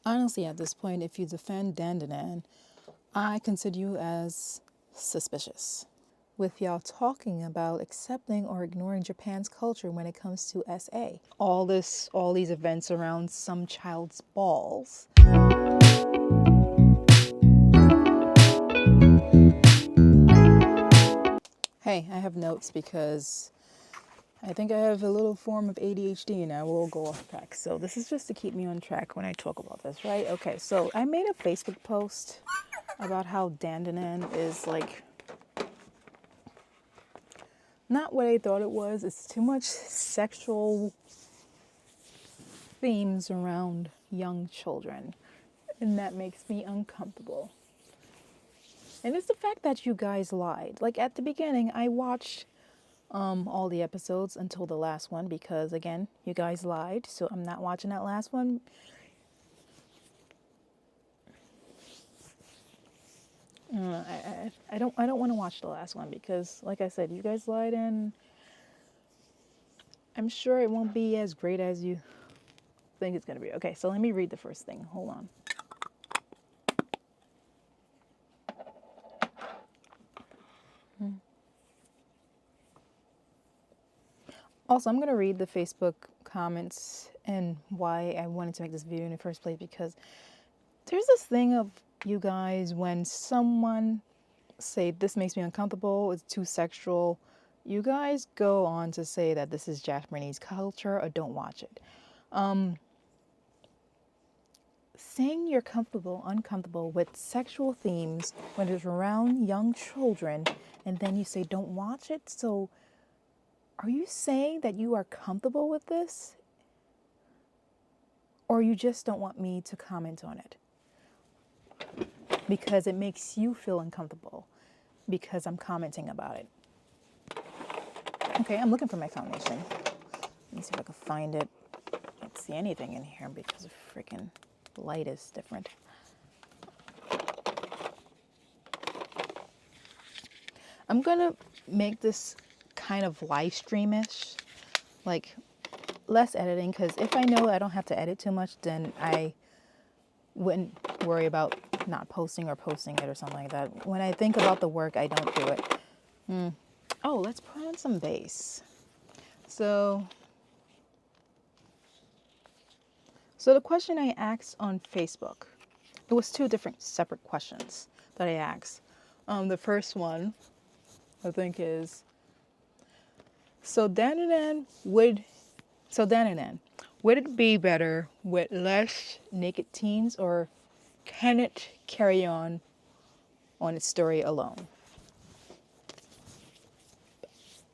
Honestly, at this point, if you defend Dandadan, I consider you as suspicious. With y'all talking about accepting or ignoring Japan's culture when it comes to SA. All these events around some child's balls. Hey, I have notes because I think I have a little form of ADHD and I will go off track. So this is just to keep me on track when I talk about this, right? Okay, so I made a Facebook post about how Dandadan is like not what I thought it was. It's too much sexual themes around young children, and that makes me uncomfortable. And it's the fact that you guys lied. Like at the beginning, I watched all the episodes until the last one because again, you guys lied. So I'm not watching that last one. I don't want to watch the last one because, like I said, you guys lied, and I'm sure it won't be as great as you think it's gonna be. Okay, so let me read the first thing. Hold on. Also, I'm gonna read the Facebook comments and why I wanted to make this video in the first place because there's this thing of you guys when someone say this makes me uncomfortable, it's too sexual, you guys go on to say that this is Japanese culture or don't watch it. Saying you're uncomfortable with sexual themes when it's around young children and then you say don't watch it. So are you saying that you are comfortable with this? Or you just don't want me to comment on it? Because it makes you feel uncomfortable because I'm commenting about it. Okay, I'm looking for my foundation. Let me see if I can find it. I can't see anything in here because the freaking light is different. I'm gonna make this kind of live streamish, like less editing, because if I know I don't have to edit too much, then I wouldn't worry about not posting or posting it or something like that. When I think about the work, I don't do it. Oh, let's put on some bass. So the question I asked on Facebook, it was two different separate questions that I asked. The first one, I think is, Dandadan, would it be better with less naked teens, or can it carry on its story alone?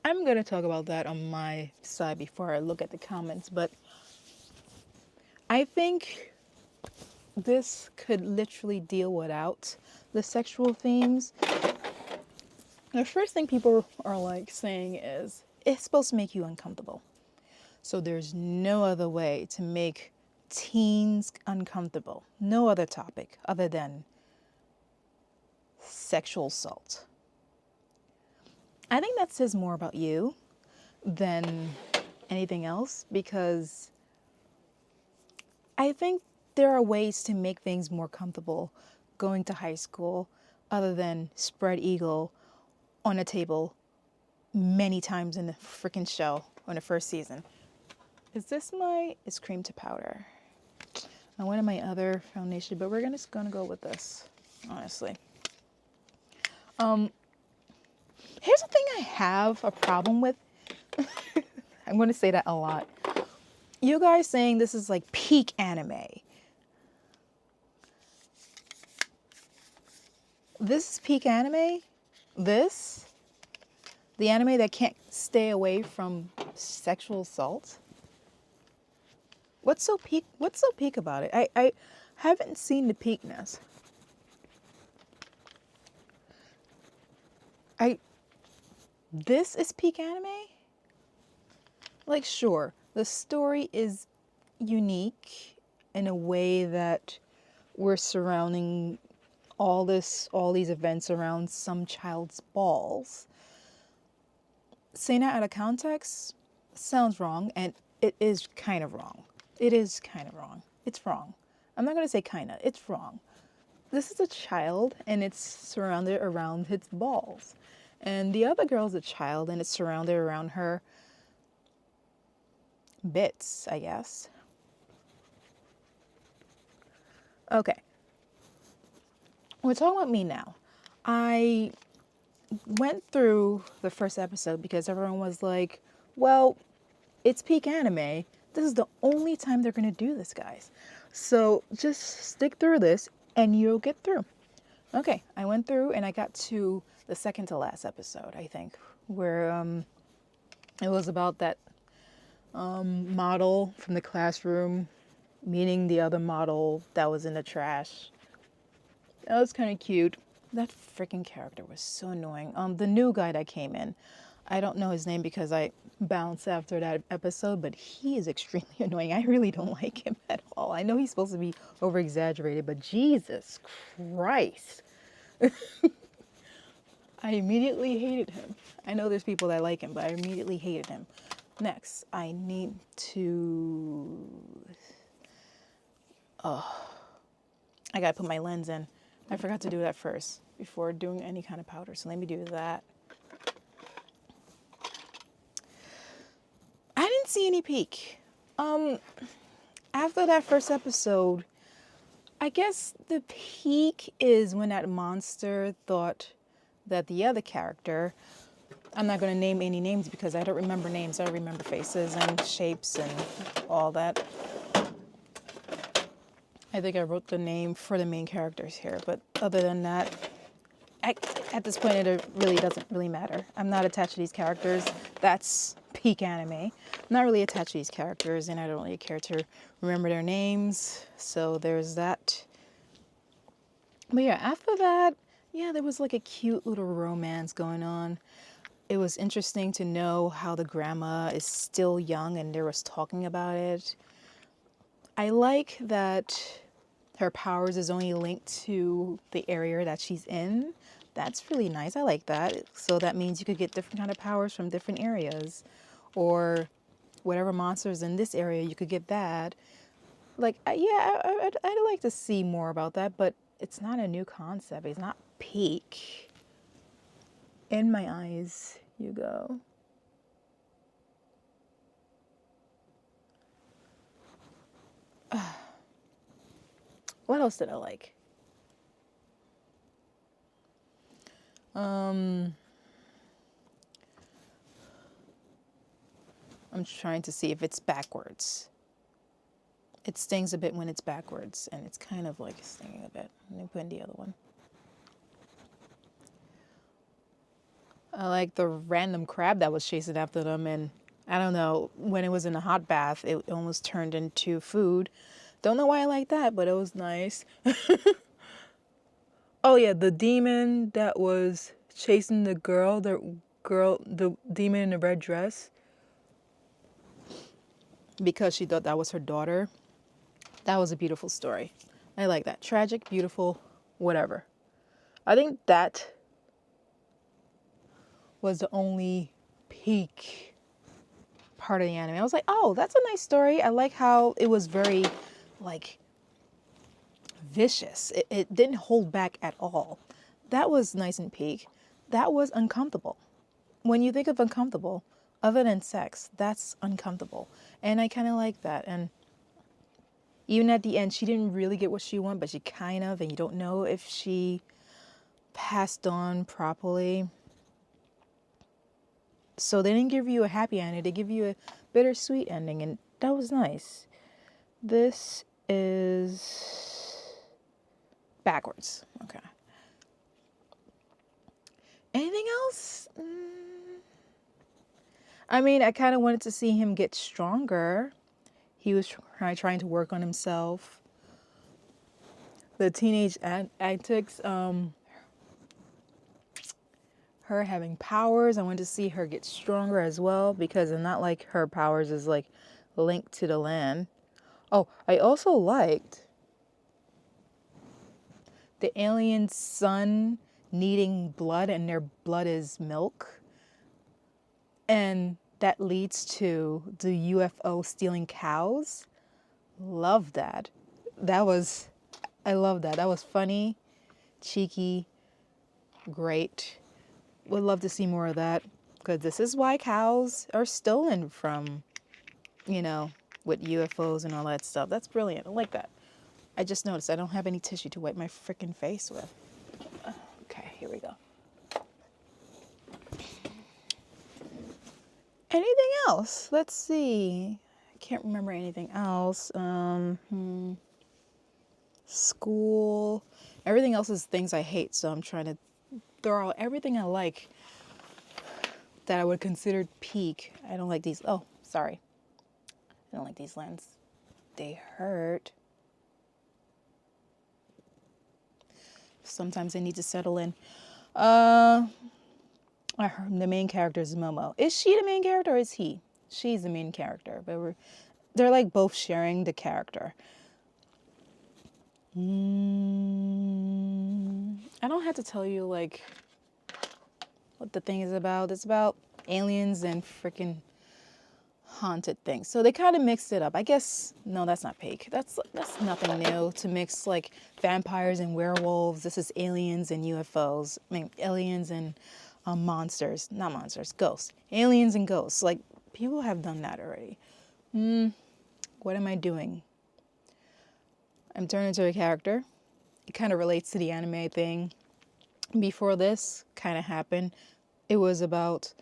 I'm going to talk about that on my side before I look at the comments, but I think this could literally deal without the sexual themes. The first thing people are like saying is, it's supposed to make you uncomfortable. So there's no other way to make teens uncomfortable. No other topic other than sexual assault. I think that says more about you than anything else, because I think there are ways to make things more comfortable going to high school other than spread eagle on a table many times in the freaking show on the first season. Is this it's cream to powder? I wanted my other foundation, but we're just gonna go with this, honestly. Here's the thing I have a problem with. I'm going to say that a lot. You guys saying this is like peak anime. This is peak anime? This? The anime that can't stay away from sexual assault? What's so peak about it? I haven't seen the peakness. This is peak anime? Like, sure, the story is unique in a way that we're surrounding all these events around some child's balls. Saying that out of context sounds wrong, and it is kind of wrong. It is kind of wrong. It's wrong. I'm not going to say kinda. It's wrong. This is a child and it's surrounded around its balls. And the other girl's a child and it's surrounded around her bits, I guess. Okay. We're talking about me now. I went through the first episode because everyone was like, well, it's peak anime. This is the only time they're going to do this, guys. So just stick through this and you'll get through. Okay, I went through and I got to the second to last episode, I think, where it was about that model from the classroom meeting the other model that was in the trash. That was kind of cute. That freaking character was so annoying. The new guy that came in, I don't know his name because I bounced after that episode, but he is extremely annoying. I really don't like him at all. I know he's supposed to be over exaggerated, but Jesus Christ. I immediately hated him. I know there's people that like him, but I immediately hated him. Next, I need to... Oh, I gotta put my lens in. I forgot to do that first before doing any kind of powder, so let me do that. I didn't see any peak. After that first episode, I guess the peak is when that monster thought that the other character, I'm not going to name any names because I don't remember names. I remember faces and shapes and all that. I think I wrote the name for the main characters here, but other than that, at this point, it really doesn't really matter. I'm not attached to these characters. That's peak anime. I'm not really attached to these characters, and I don't really care to remember their names. So there's that. But yeah, after that, yeah, there was like a cute little romance going on. It was interesting to know how the grandma is still young and there was talking about it. I like that her powers is only linked to the area that she's in. That's really nice. I like that. So that means you could get different kind of powers from different areas, or whatever monsters in this area, you could get that. Like, I'd like to see more about that, but it's not a new concept. It's not peak. In my eyes, you go. What else did I like? I'm trying to see if it's backwards. It stings a bit when it's backwards, and it's kind of like stinging a bit. Let me put in the other one. I like the random crab that was chasing after them, and I don't know, when it was in a hot bath, it almost turned into food. Don't know why I like that, but it was nice. Oh yeah, the demon that was chasing the demon in the red dress, because she thought that was her daughter. That was a beautiful story. I like that. Tragic, beautiful, whatever. I think that was the only peak part of the anime. I was like, oh, that's a nice story. I like how it was very, like, vicious. It didn't hold back at all. That was nice and peak. That was uncomfortable. When you think of uncomfortable, other than sex, that's uncomfortable. And I kind of like that. And even at the end, she didn't really get what she wanted, but she kind of, and you don't know if she passed on properly. So they didn't give you a happy ending. They give you a bittersweet ending, and that was nice. This is backwards. Okay. Anything else? I mean, I kind of wanted to see him get stronger. He was trying to work on himself. The teenage antics, her having powers. I wanted to see her get stronger as well, because it's not like her powers is like linked to the land. Oh, I also liked the alien son needing blood, and their blood is milk. And that leads to the UFO stealing cows. Love that. I love that. That was funny, cheeky, great. Would love to see more of that, because this is why cows are stolen from, with UFOs and all that stuff. That's brilliant. I like that. I just noticed I don't have any tissue to wipe my freaking face with. Okay, here we go. Anything else? Let's see. I can't remember anything else. School. Everything else is things I hate, so I'm trying to throw out everything I like that I would consider peak. I don't like these. Oh, sorry. I don't like these lens. They hurt. Sometimes I need to settle in. I heard the main character is Momo. Is she the main character or is he? She's the main character, but they're like both sharing the character. I don't have to tell you like what the thing is about. It's about aliens and freaking haunted things. So they kind of mixed it up. I guess no, that's not fake. That's nothing new to mix like vampires and werewolves. This is aliens and UFOs. I mean aliens and monsters, not monsters, ghosts. Aliens and ghosts. Like people have done that already. What am I doing? I'm turning into a character. It kind of relates to the anime thing. Before this kind of happened, it was about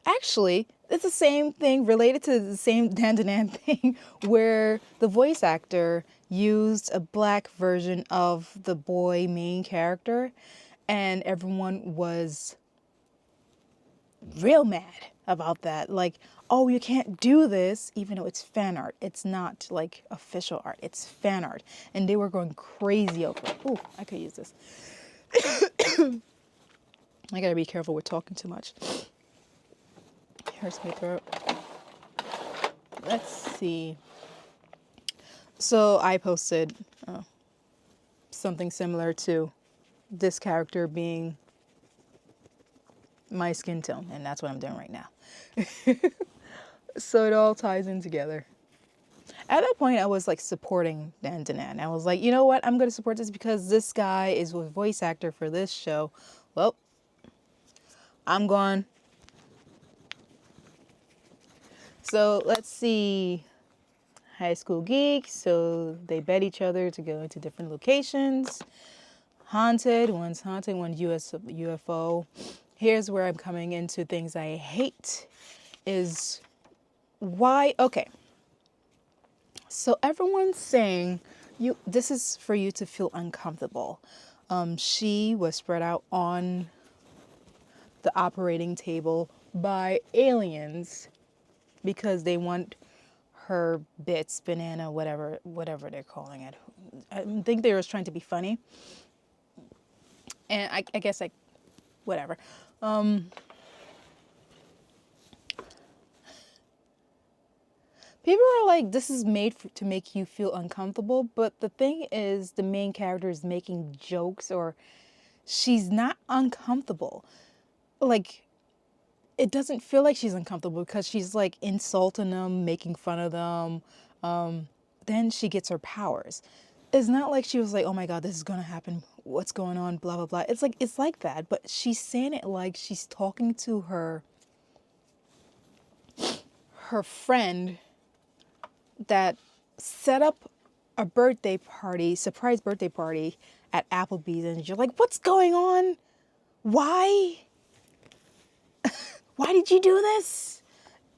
actually, it's the same thing related to the same Dandadan thing where the voice actor used a black version of the boy main character and everyone was real mad about that. Like, oh, you can't do this, even though it's fan art. It's not like official art, it's fan art. And they were going crazy over it. Oh, I could use this. I gotta be careful with talking too much. Hurts my throat. Let's see. So I posted something similar to this character being my skin tone, and that's what I'm doing right now. So it all ties in together. At that point, I was like supporting Dandadan. I was like, you know what? I'm going to support this because this guy is a voice actor for this show. Well, I'm gone. So let's see. High school geeks. So they bet each other to go into different locations. Haunted. One's haunted, one's UFO. Here's where I'm coming into things I hate is why. Okay. So everyone's saying this is for you to feel uncomfortable. She was spread out on the operating table by aliens because they want her bits, banana, whatever they're calling it. I think they were trying to be funny. And I guess whatever. People are like, this is made to make you feel uncomfortable. But the thing is, the main character is making jokes or she's not uncomfortable. Like, it doesn't feel like she's uncomfortable because she's like insulting them, making fun of them. Then she gets her powers. It's not like she was like, oh my God, this is going to happen. What's going on? Blah, blah, blah. It's like that. But she's saying it like she's talking to her friend that set up a birthday party, surprise birthday party at Applebee's. And you're like, what's going on? Why? Why did you do this?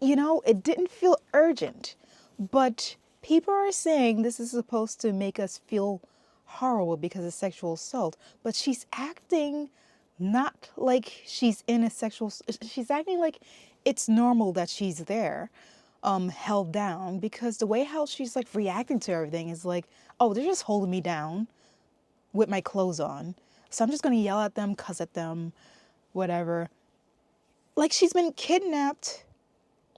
It didn't feel urgent. But people are saying this is supposed to make us feel horrible because of sexual assault. But she's acting not like she's in a sexual... She's acting like it's normal that she's there, held down. Because the way how she's like reacting to everything is like, oh, they're just holding me down with my clothes on. So I'm just going to yell at them, cuss at them, whatever. Like she's been kidnapped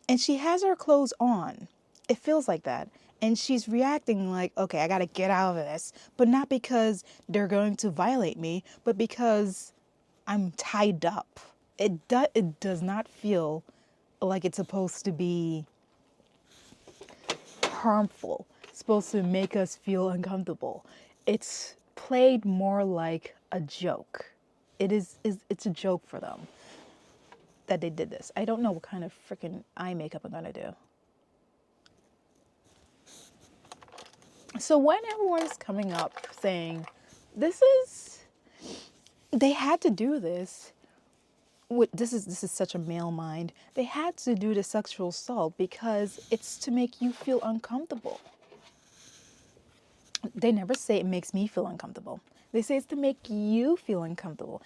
and she has her clothes on. It feels like that. And she's reacting like, okay, I got to get out of this. But not because they're going to violate me, but because I'm tied up. It does not feel like it's supposed to be harmful. supposed to make us feel uncomfortable. It's played more like a joke. It's a joke for them that they did this. I don't know what kind of freaking eye makeup I'm gonna do. So when everyone's coming up saying, they had to do this, this is such a male mind. They had to do the sexual assault because it's to make you feel uncomfortable. They never say it makes me feel uncomfortable. They say it's to make you feel uncomfortable.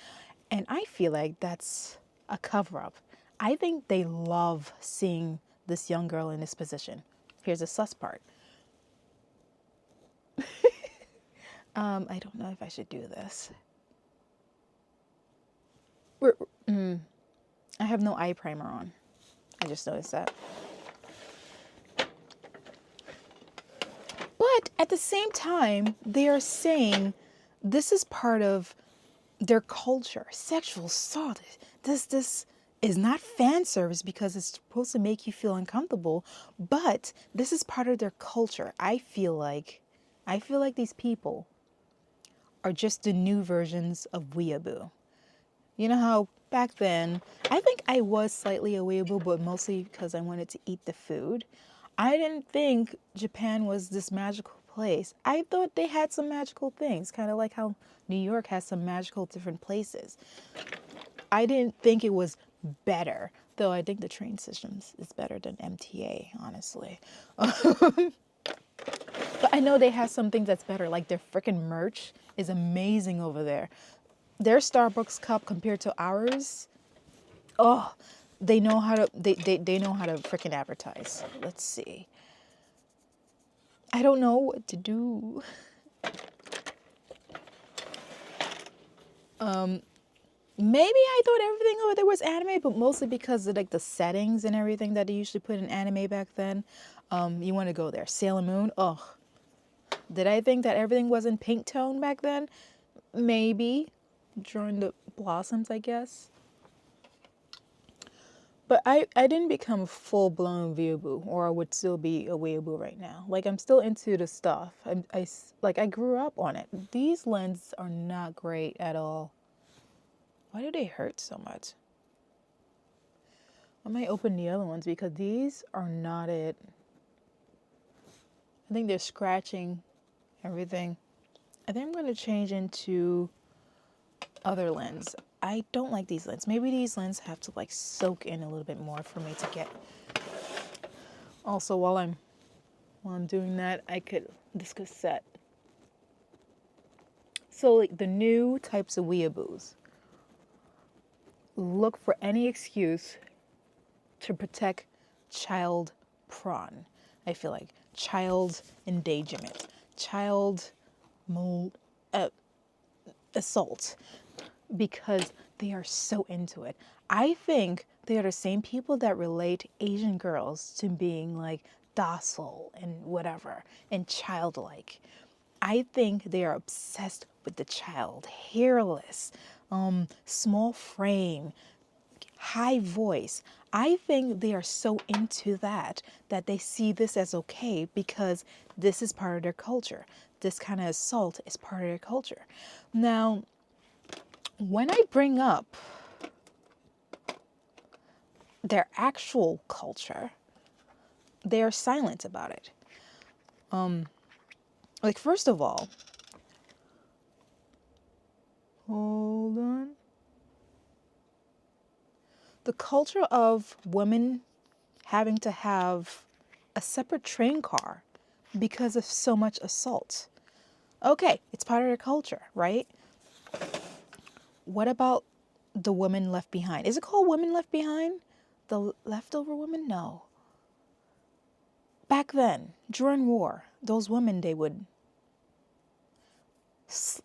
And I feel like that's a cover up. I think they love seeing this young girl in this position. Here's the sus part. I don't know if I should do this. I have no eye primer on. I just noticed that. But at the same time, they are saying this is part of their culture. Sexual assault. This is not fan service because it's supposed to make you feel uncomfortable, but this is part of their culture. I feel like these people are just the new versions of weeaboo. You know how back then, I think I was slightly a weeaboo, but mostly because I wanted to eat the food. I didn't think Japan was this magical place. I thought they had some magical things, kind of like how New York has some magical different places. I didn't think it was better, though I think the train systems is better than MTA, honestly. But I know they have some things that's better, like their freaking merch is amazing over there. Their Starbucks cup compared to ours, oh, they know how to they know how to freaking advertise. Let's see. I don't know what to do. Maybe I thought everything over there was anime, but mostly because of like the settings and everything that they usually put in anime back then. You want to go there. Sailor Moon. Oh, did I think that everything was in pink tone back then? Maybe during the blossoms, I guess. But I didn't become a full-blown weeaboo, or I would still be a weeaboo right now. Like, I'm still into the stuff. I grew up on it. These lenses are not great at all. Why do they hurt so much? I might open the other ones because these are not it. I think they're scratching everything. I think I'm going to change into other lens. I don't like these lenses. Maybe these lenses have to like soak in a little bit more for me to get. Also, while I'm doing that, I could discuss set. So like the new types of weeaboos look for any excuse to protect child prawn. I feel like child endangerment, child assault, because they are so into it. I think they are the same people that relate Asian girls to being like docile and whatever and childlike. I think they are obsessed with the child, hairless, small frame, high voice. I think they are so into that they see this as okay because this is part of their culture. This kind of assault is part of their culture. Now, when I bring up their actual culture, they are silent about it. Like, first of all, hold on. The culture of women having to have a separate train car because of so much assault. Okay, it's part of their culture, right? What about the women left behind? Is it called women left behind? The leftover women? No. Back then, during war, those women, they would,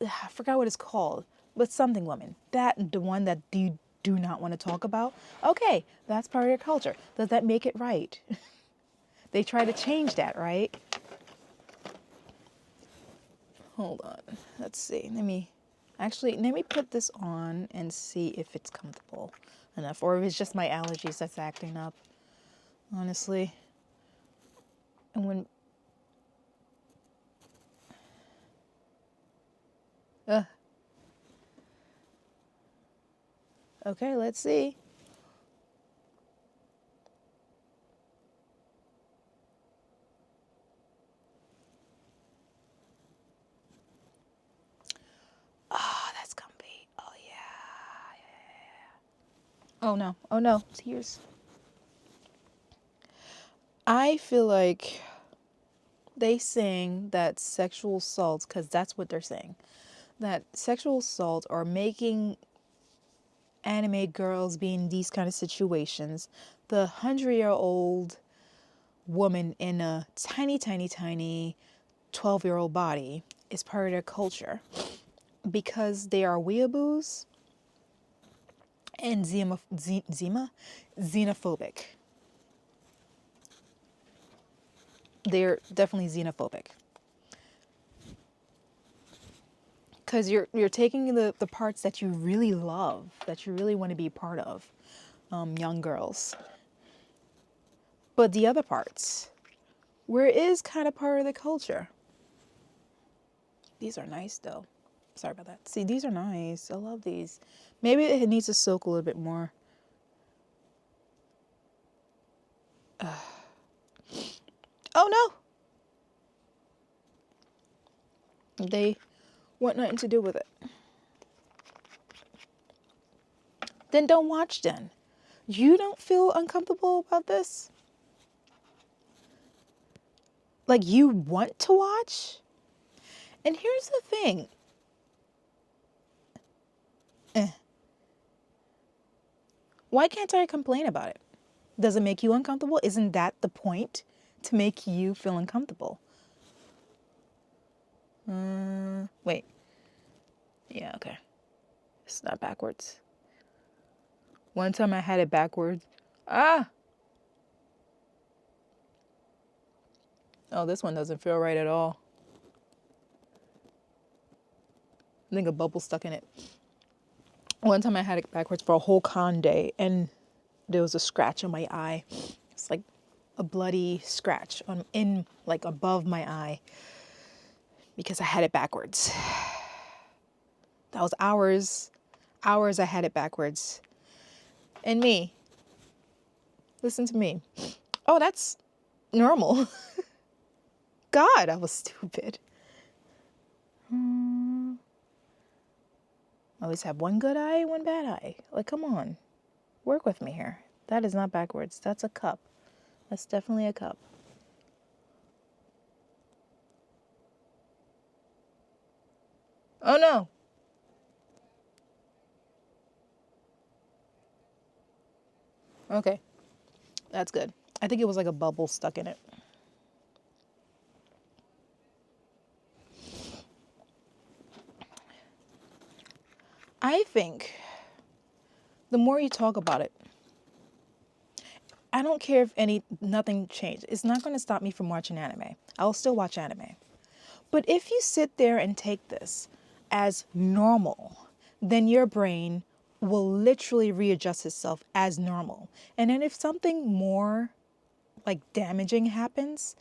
I forgot what it's called, but something women. That, the one that you do not want to talk about? Okay, that's part of their culture. Does that make it right? They try to change that, right? Hold on. Let's see. Let me put this on and see if it's comfortable enough, or if it's just my allergies that's acting up, honestly. And when Uh, okay, let's see. Oh, that's comfy. Oh, yeah. Oh, no. Oh, no. Tears. I feel like they saying that sexual assault, because that's what they're saying, that sexual assault or making anime girls be in these kind of situations, the 100-year-old woman in a tiny, tiny, tiny 12-year-old body is part of their culture because they are weeaboos and xenophobic. They're definitely xenophobic. Because you're taking the parts that you really love, that you really want to be part of, young girls. But the other parts, where it is kind of part of the culture. These are nice though. Sorry about that. See, these are nice. I love these. Maybe it needs to soak a little bit more. Oh no! They want nothing to do with it. Then don't watch then. You don't feel uncomfortable about this? Like you want to watch? And here's the thing. Why can't I complain about it? Does it make you uncomfortable? Isn't that the point? To make you feel uncomfortable. Wait. Yeah, okay. It's not backwards. One time I had it backwards. Ah! Oh, this one doesn't feel right at all. I think a bubble stuck in it. One time I had it backwards for a whole con day and there was a scratch on my eye. It's like a bloody scratch in like above my eye because I had it backwards. That was hours I had it backwards. And me, listen to me. Oh, that's normal. God, I was stupid. I always have one good eye, one bad eye. Like, come on. Work with me here. That is not backwards. That's a cup. That's definitely a cup. Oh no. Okay. That's good. I think it was like a bubble stuck in it. I think the more you talk about it, I don't care if nothing changed. It's not going to stop me from watching anime. I'll still watch anime. But if you sit there and take this as normal, then your brain will literally readjust itself as normal. And then if something more like damaging happens,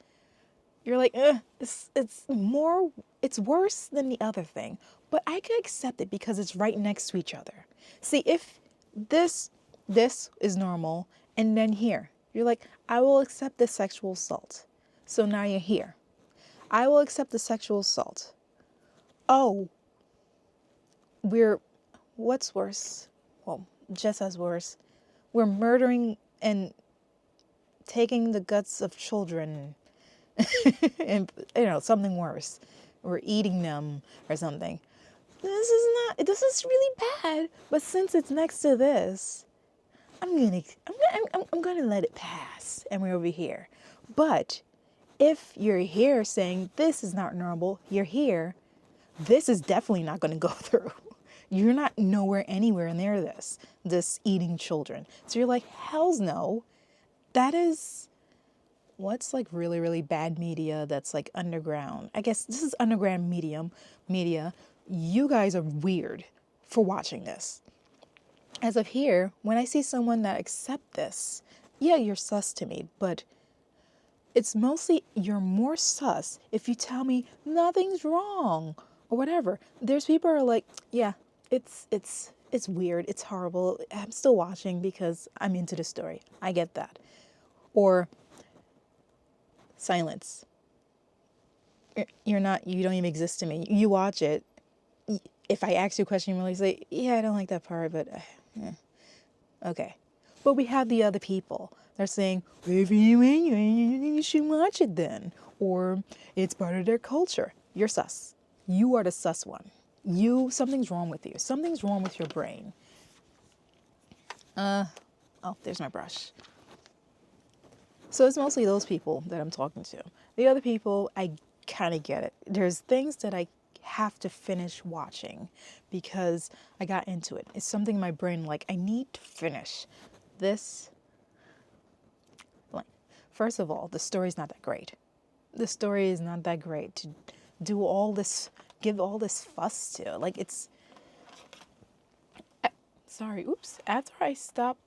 you're like, it's worse than the other thing. But I could accept it because it's right next to each other. See, if this is normal, and then here, you're like, I will accept the sexual assault. So now you're here. I will accept the sexual assault. Oh, what's worse? Well, just as worse. We're murdering and taking the guts of children and, something worse. We're eating them or something. This is really bad. But since it's next to this, I'm gonna let it pass. And we're over here. But if you're here saying this is not normal, you're here, this is definitely not going to go through. You're not nowhere anywhere near this eating children. So you're like, hell's no. That is what's like really, really bad media that's like underground. I guess this is underground media. You guys are weird for watching this. As of here, when I see someone that accept this, yeah, you're sus to me, but it's mostly you're more sus if you tell me nothing's wrong. or whatever. There's people who are like, yeah, it's weird, it's horrible. I'm still watching because I'm into the story. I get that. Or silence. You're not, you don't even exist to me. You watch it. If I ask you a question, you really say, yeah, I don't like that part, but okay. But we have the other people. They're saying, if you should watch it then. Or it's part of their culture. You're sus. You are the sus one. Something's wrong with you. Something's wrong with your brain. Oh, there's my brush. So it's mostly those people that I'm talking to. The other people, I kind of get it. There's things that I have to finish watching because I got into it. It's something in my brain like, I need to finish this. Like, first of all, the story's not that great. The story is not that great to do all this, give all this fuss to. Like, it's... Sorry, oops. After I stopped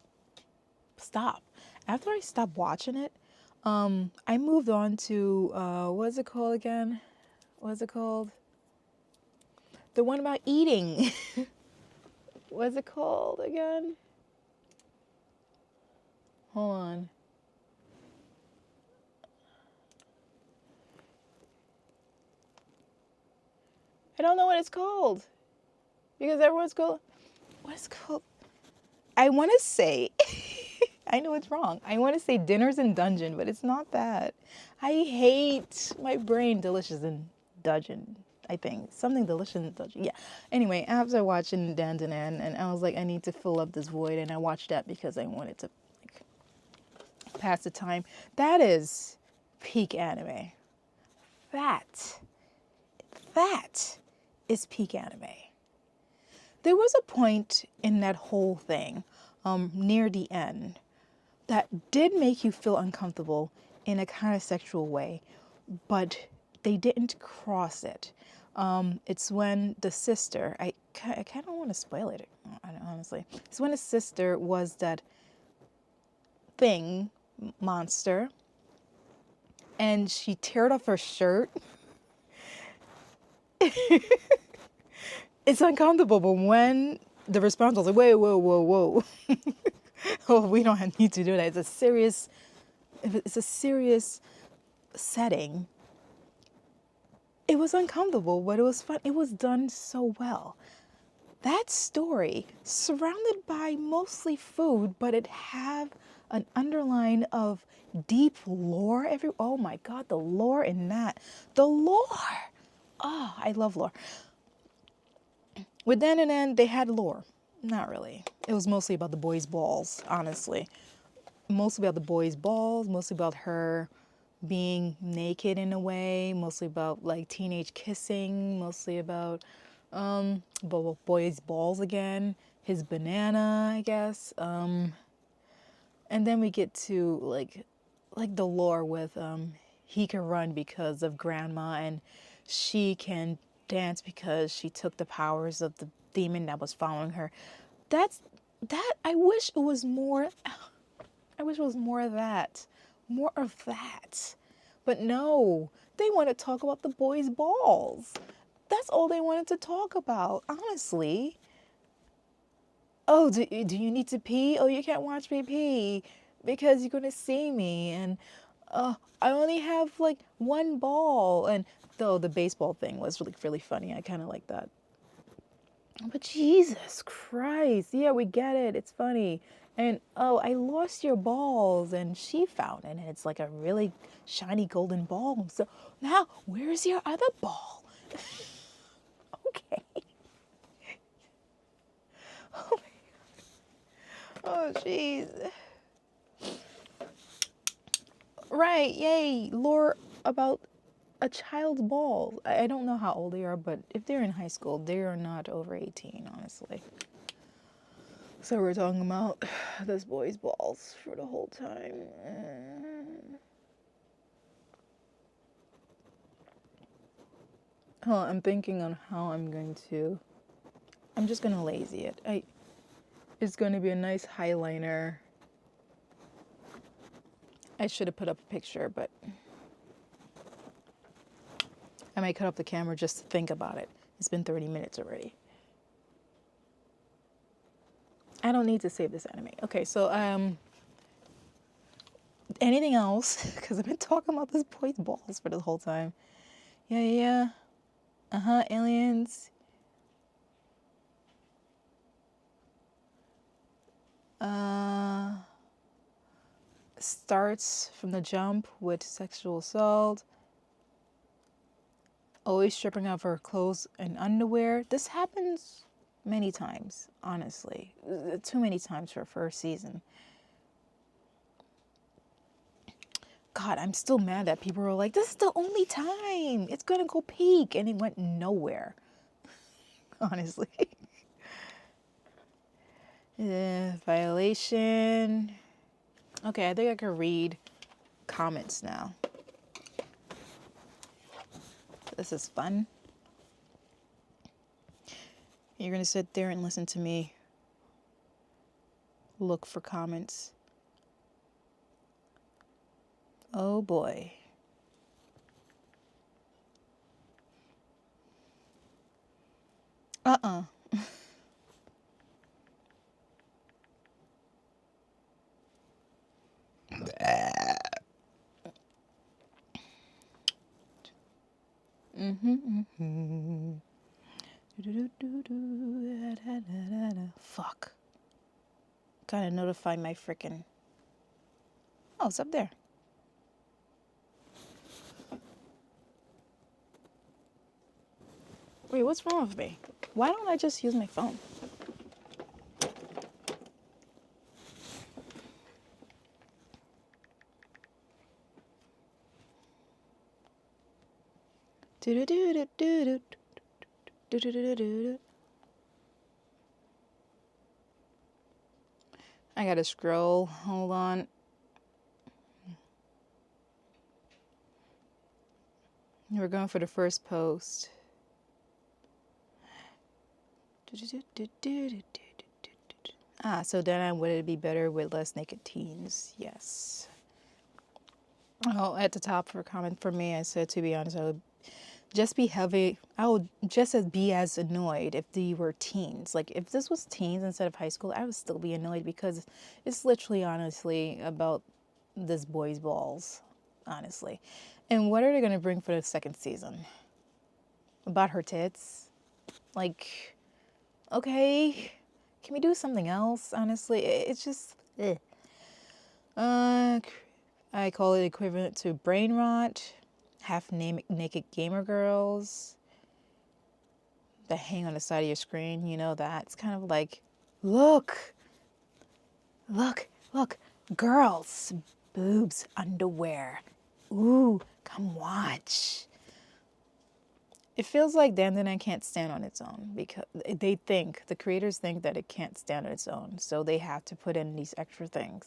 watching it, I moved on to, what's it called again? What's it called? The one about eating. What's it called again? Hold on. I don't know what it's called. Because everyone's called... What's it called? I want to say... I know it's wrong. I want to say Dinners in Dungeon, but it's not that. I hate my brain. Delicious in Dungeon, I think. Something delicious in Dungeon. Yeah. Anyway, after watching Dandadan, and I was like, I need to fill up this void, and I watched that because I wanted to pass the time. That is peak anime. That is peak anime. There was a point in that whole thing, near the end, that did make you feel uncomfortable in a kind of sexual way, but they didn't cross it. It's when the sister, I kind of want to spoil it, honestly. It's when the sister was that thing, monster, and she teared off her shirt. It's uncomfortable, but when the response was like, wait, whoa. Oh, we don't need to do that. It's a serious setting. It was uncomfortable, but it was fun. It was done so well. That story, surrounded by mostly food, but it had an underline of deep lore. Oh my God, the lore in that. The lore. Oh, I love lore. With Dandadan, they had lore. Not really. It was mostly about the boys' balls, honestly. Mostly about the boys' balls, mostly about her being naked in a way, mostly about like teenage kissing, mostly about boys' balls again, his banana, I guess. And then we get to like the lore with he can run because of grandma, and she can dance because she took the powers of the demon that was following her. That I wish it was more. I wish it was more of that. More of that. But no, they want to talk about the boys' balls. That's all they wanted to talk about, honestly. Oh, do you need to pee? Oh, you can't watch me pee because you're going to see me. And I only have like one ball. And though the baseball thing was really funny. I kind of like that. But Jesus Christ. Yeah, we get it. It's funny. And, oh, I lost your balls. And she found it. And it's like a really shiny golden ball. So now, where's your other ball? Okay. Oh, oh, jeez. Right. Yay. Lore about a child's ball. I don't know how old they are, but if they're in high school, they are not over 18, honestly. So we're talking about this boy's balls for the whole time. I'm thinking on how I'm just going to lazy it. It's going to be a nice highliner. I should have put up a picture, but I might cut up the camera just to think about it. It's been 30 minutes already. I don't need to save this anime. Okay, so anything else? Because I've been talking about this boy's balls for the whole time. Yeah. Aliens. Starts from the jump with sexual assault. Always stripping off her clothes and underwear. This happens many times, honestly. Too many times for a first season. God, I'm still mad that people were like, this is the only time. It's gonna go peak. And it went nowhere. Honestly. Violation. Okay, I think I can read comments now. This is fun. You're gonna sit there and listen to me look for comments. Oh boy. Fuck. Gotta notify my frickin'. Oh, it's up there. Wait, what's wrong with me? Why don't I just use my phone? I gotta scroll. Hold on. We're going for the first post. So then would it be better with less naked teens? Yes. Oh, at the top for a comment for me, I said, to be honest, I would just be heavy. I would just be as annoyed if they were teens. Like, if this was teens instead of high school, I would still be annoyed because it's literally, honestly, about this boy's balls, honestly. And what are they going to bring for the second season? About her tits? Like, okay, can we do something else, honestly? It's just, eh. I call it equivalent to brain rot, half naked gamer girls that hang on the side of your screen, you know that. It's kind of like, look, girls, boobs, underwear. Ooh, come watch. It feels like Dandadan can't stand on its own because the creators think that it can't stand on its own. So they have to put in these extra things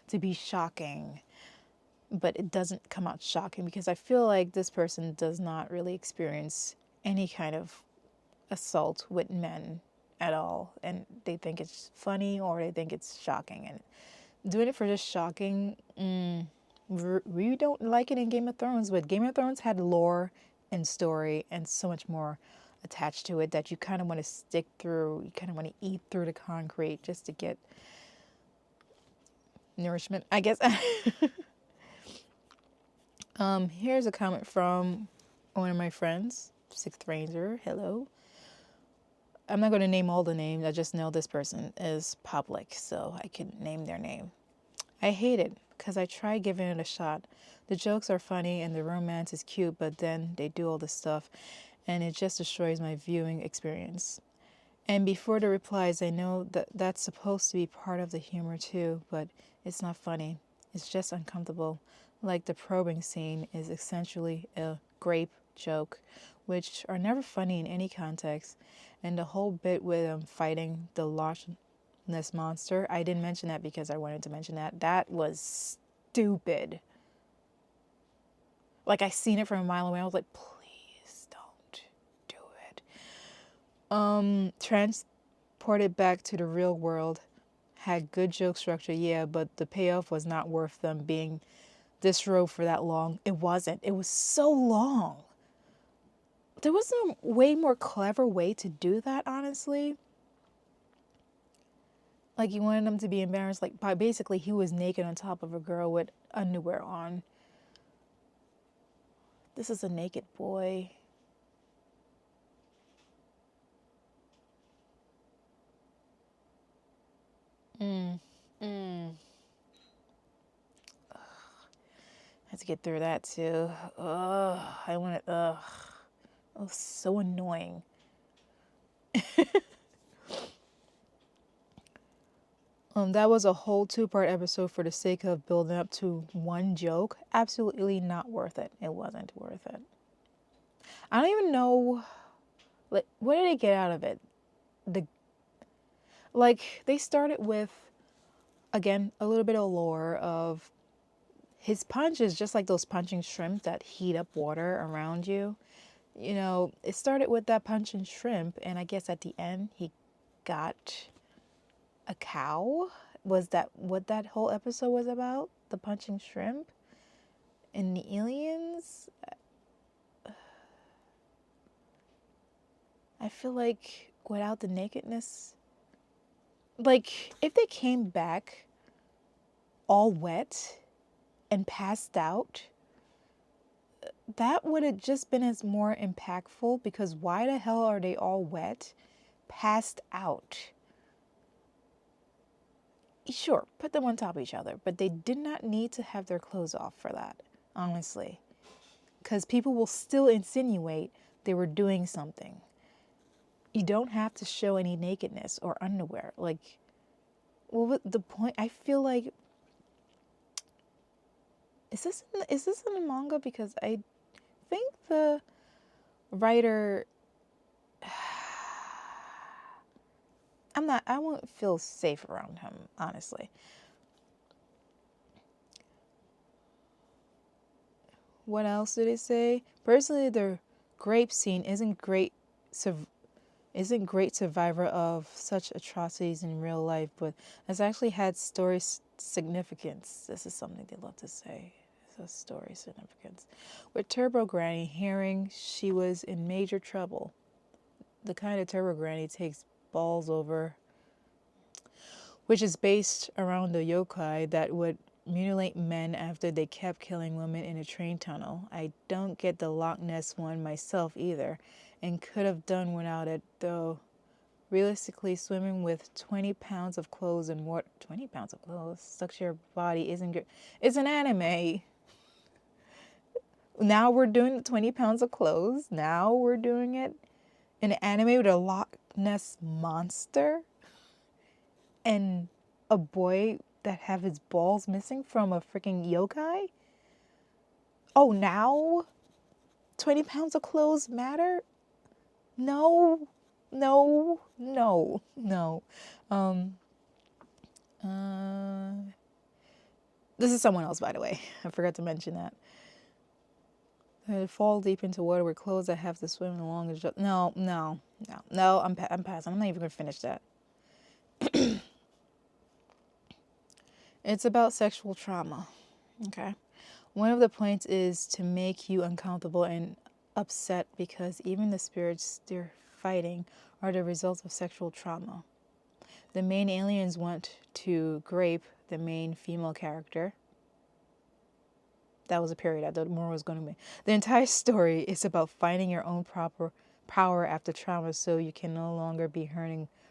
to be shocking. But it doesn't come out shocking because I feel like this person does not really experience any kind of assault with men at all. And they think it's funny or they think it's shocking. And doing it for just shocking, we don't like it in Game of Thrones. But Game of Thrones had lore and story and so much more attached to it that you kind of want to stick through. You kind of want to eat through the concrete just to get nourishment, I guess. Here's a comment from one of my friends, Sixth Ranger. Hello. I'm not going to name all the names. I just know this person is public, so I can name their name. I hate it because I tried giving it a shot. The jokes are funny and the romance is cute, but then they do all this stuff and it just destroys my viewing experience. And before the replies, I know that that's supposed to be part of the humor too, but it's not funny. It's just uncomfortable. Like the probing scene is essentially a grape joke, which are never funny in any context. And the whole bit with them fighting the Loch Ness monster, I didn't mention that because I wanted to mention that. That was stupid. Like, I seen it from a mile away. I was like, please don't do it. Transported back to the real world. Had good joke structure, yeah, but the payoff was not worth them being disrobed for that long. It wasn't. It was so long. there was a way more clever way to do that, honestly. Like, you wanted them to be embarrassed, like, by basically he was naked on top of a girl with underwear on. This is a naked boy. Had to get through that too. Ugh, I wanted, ugh. It was so annoying. That was a whole 2-part episode for the sake of building up to one joke. Absolutely not worth it. It wasn't worth it. I don't even know, like, what did they get out of it? They started with, again, a little bit of lore of his punch is just like those punching shrimp that heat up water around you. You know, it started with that punching shrimp, and I guess at the end he got a cow. Was that what that whole episode was about? The punching shrimp and the aliens? I feel like without the nakedness, like if they came back all wet and passed out, that would have just been as more impactful, because why the hell are they all wet, passed out? Sure, put them on top of each other, but they did not need to have their clothes off for that, honestly. Because people will still insinuate they were doing something. You don't have to show any nakedness or underwear. Like, what the point? I feel like, is this in the manga? Because I think the writer, I won't feel safe around him, honestly. What else did it say? Personally, the grape scene isn't great survivor of such atrocities in real life, but has actually had story significance. This is something they love to say. It's a story significance. With Turbo Granny, hearing she was in major trouble. The kind of Turbo Granny takes balls over, which is based around the yokai that would mutilate men after they kept killing women in a train tunnel. I don't get the Loch Ness one myself either, and could have done without it, though. Realistically, swimming with 20 pounds of clothes and water, 20 pounds of clothes stuck to your body isn't good. It's an anime. Now we're doing 20 pounds of clothes. Now we're doing it in an anime with a Loch Ness monster and a boy that have his balls missing from a freaking yokai. Oh, now 20 pounds of clothes matter? No, no, no, no. This is someone else, by the way. I forgot to mention that. I fall deep into water with clothes that have to swim along. No, I'm passing. I'm not even going to finish that. It's about sexual trauma. Okay. One of the points is to make you uncomfortable and upset, because even the spirits they're fighting are the results of sexual trauma. The main aliens want to grape the main female character. That was a period. I thought more was going to be. The entire story is about finding your own proper power after trauma, so you can no longer be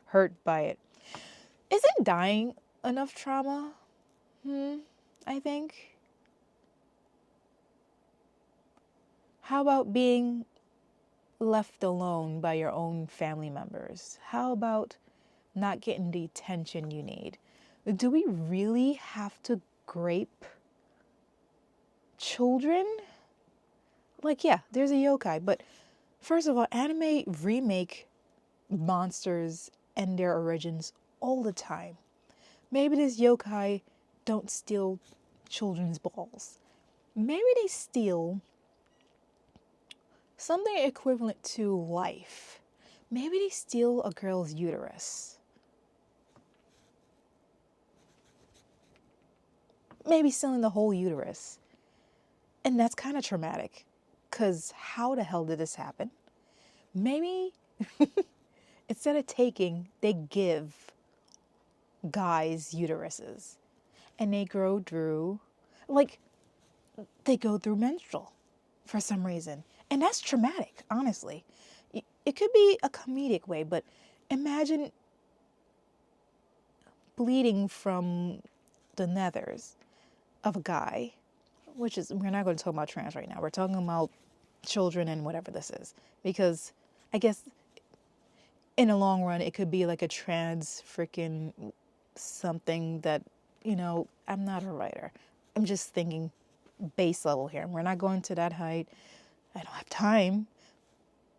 hurt by it. Isn't dying enough trauma? I think. How about being left alone by your own family members? How about not getting the attention you need? Do we really have to grape children? Like, yeah, there's a yokai, but first of all, anime remake monsters and their origins all the time. Maybe this yokai don't steal children's balls. Maybe they steal something equivalent to life. Maybe they steal a girl's uterus. Maybe stealing the whole uterus. And that's kind of traumatic, because how the hell did this happen? Maybe instead of taking, they give guys uteruses and they grow through, like, they go through menstrual for some reason. And that's traumatic, honestly. It could be a comedic way, but imagine bleeding from the nethers of a guy, which is, we're not going to talk about trans right now. We're talking about children and whatever this is. Because I guess in the long run, it could be like a trans freaking something that, I'm not a writer. I'm just thinking base level here. We're not going to that height. I don't have time.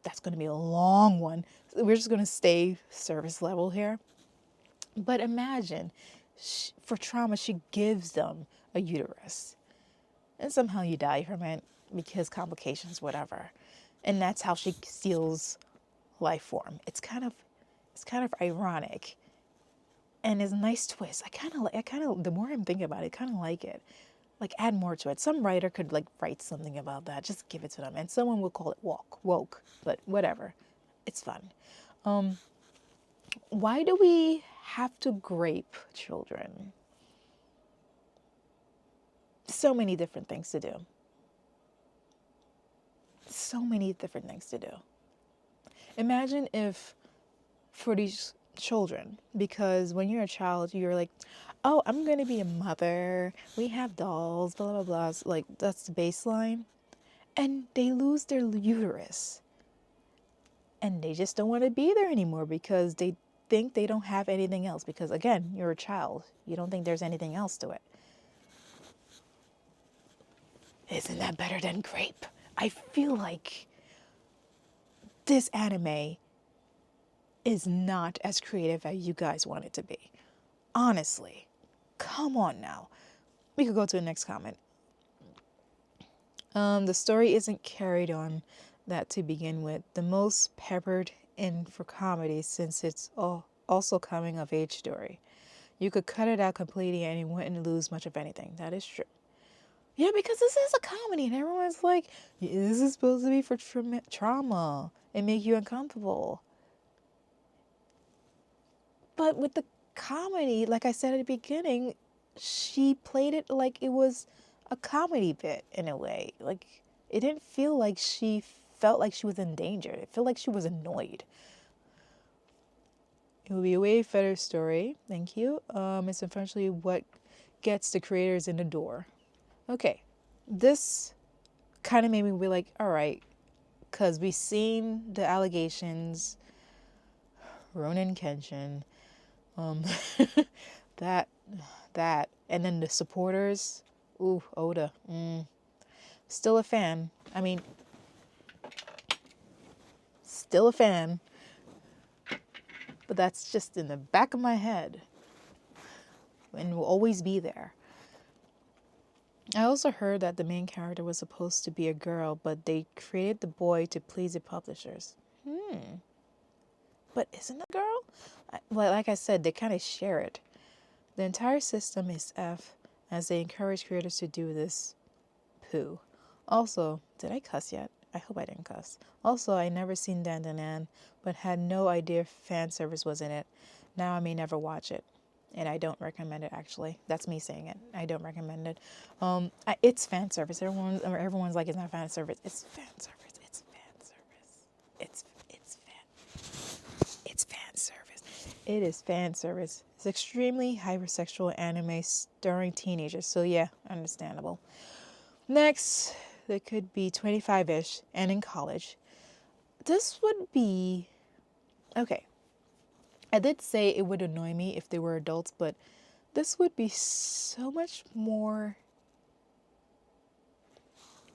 That's going to be a long one. We're just going to stay surface level here. But imagine, for trauma, she gives them a uterus. And somehow you die from it because complications, whatever. And that's how she steals life form. It's kind of ironic. And it's a nice twist. The more I'm thinking about it, I kind of like it. Like, add more to it. Some writer could, like, write something about that. Just give it to them. And someone will call it woke, but whatever. It's fun. Why do we have to grape children? So many different things to do. So many different things to do. Imagine if for these children, because when you're a child, you're like, oh, I'm going to be a mother. We have dolls, blah, blah, blah. Like, that's the baseline. And they lose their uterus. And they just don't want to be there anymore because they think they don't have anything else. Because, again, you're a child. You don't think there's anything else to it. Isn't that better than grape? I feel like this anime is not as creative as you guys want it to be. Honestly. Come on now. We could go to the next comment. The story isn't carried on that to begin with. The most peppered in for comedy since it's also coming of age story. You could cut it out completely and you wouldn't lose much of anything. That is true. Yeah, because this is a comedy and everyone's like, this is supposed to be for trauma and make you uncomfortable. But with the comedy, like I said at the beginning, she played it like it was a comedy bit in a way. Like, it didn't feel like she felt like she was in danger. It felt like she was annoyed. It will be a way better story. Thank you. It's essentially what gets the creators in the door. Okay, this kind of made me be like, all right, because we've seen the allegations, Ronan Kenshin, that, and then the supporters. Ooh, Oda. Still a fan. I mean, still a fan. But that's just in the back of my head. And will always be there. I also heard that the main character was supposed to be a girl, but they created the boy to please the publishers. But isn't a girl? Like I said, they kind of share it. The entire system is F, as they encourage creators to do this poo. Also, did I cuss yet? I hope I didn't cuss. Also, I never seen Dandadan, but had no idea fan service was in it. Now I may never watch it. And I don't recommend it, actually. That's me saying it. I don't recommend it. It's fan service. Everyone's like, it's not fan service. It's fan service. It's fan service. It's fan service. It is fan service. It's extremely hypersexual anime starring teenagers. So yeah, understandable. Next, they could be 25-ish and in college. This would be... Okay. I did say it would annoy me if they were adults, but this would be so much more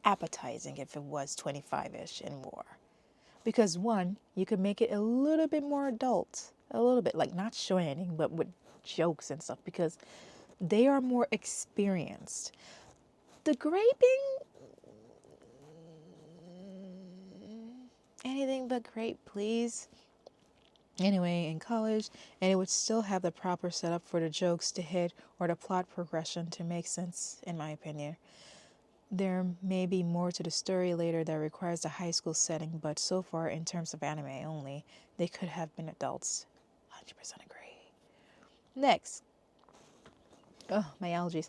appetizing if it was 25-ish and more. Because one, you could make it a little bit more adult. A little bit, like not showing anything, but with jokes and stuff, because they are more experienced. The graping, anything but grape, please. Anyway, in college, and it would still have the proper setup for the jokes to hit or the plot progression to make sense, in my opinion. There may be more to the story later that requires a high school setting, but so far, in terms of anime only, they could have been adults. 100% agree. Next. Oh, my allergies.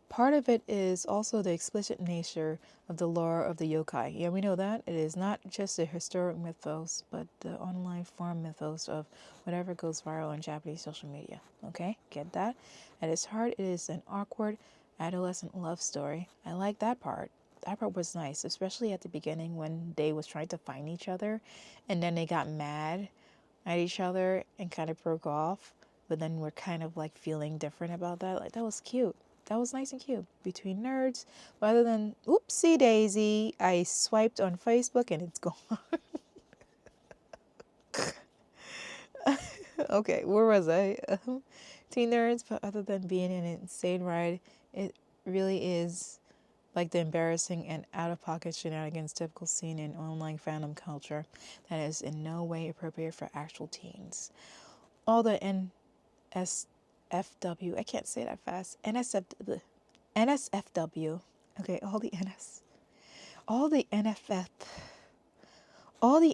Part of it is also the explicit nature of the lore of the yokai. Yeah, we know that. It is not just a historic mythos, but the online form mythos of whatever goes viral on Japanese social media. Okay, get that? At its heart, it is an awkward adolescent love story. I like that part. That part was nice, especially at the beginning when they was trying to find each other, and then they got mad at each other and kind of broke off. But then we're kind of like feeling different about that. Like, that was cute. That was nice and cute between nerds. Rather than, oopsie daisy, I swiped on Facebook and it's gone. Okay, where was I? Teen nerds, but other than being an insane ride, it really is like the embarrassing and out-of-pocket shenanigans typical seen in online fandom culture that is in no way appropriate for actual teens. All the NSFW, I can't say that fast, NSFW, okay, all the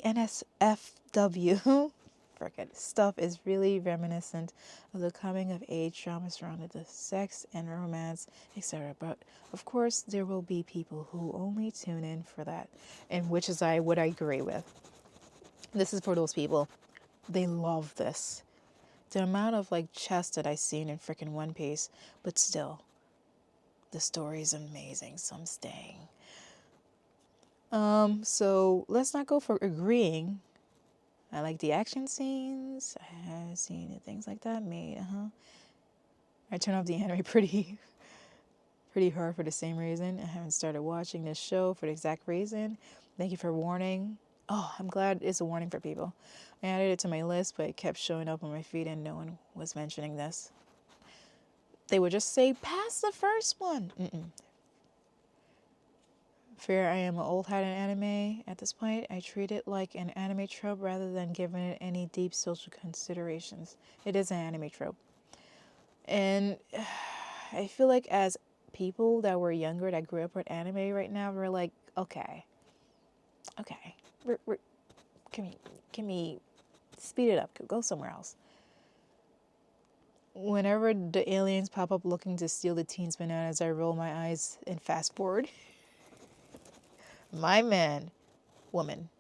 NSFW forget stuff is really reminiscent of the coming of age drama surrounding the sex and romance, etc. But of course, there will be people who only tune in for that, and which is what I agree with. This is for those people. They love this. The amount of like chest that I've seen in freaking One Piece, but still, the story is amazing, so I'm staying. So let's not go for agreeing. I like the action scenes. I have seen things like that made. I turn off the anime pretty hard for the same reason. I haven't started watching this show for the exact reason. Thank you for warning. Oh, I'm glad it's a warning for people. I added it to my list, but it kept showing up on my feed and no one was mentioning this. They would just say, pass the first one. Fear I am an old hat in anime. At this point, I treat it like an anime trope rather than giving it any deep social considerations. It is an anime trope. And I feel like as people that were younger that grew up with anime right now, we're like, okay. Can we speed it up? Go somewhere else. Whenever the aliens pop up looking to steal the teens' bananas, I roll my eyes and fast forward. My man, woman.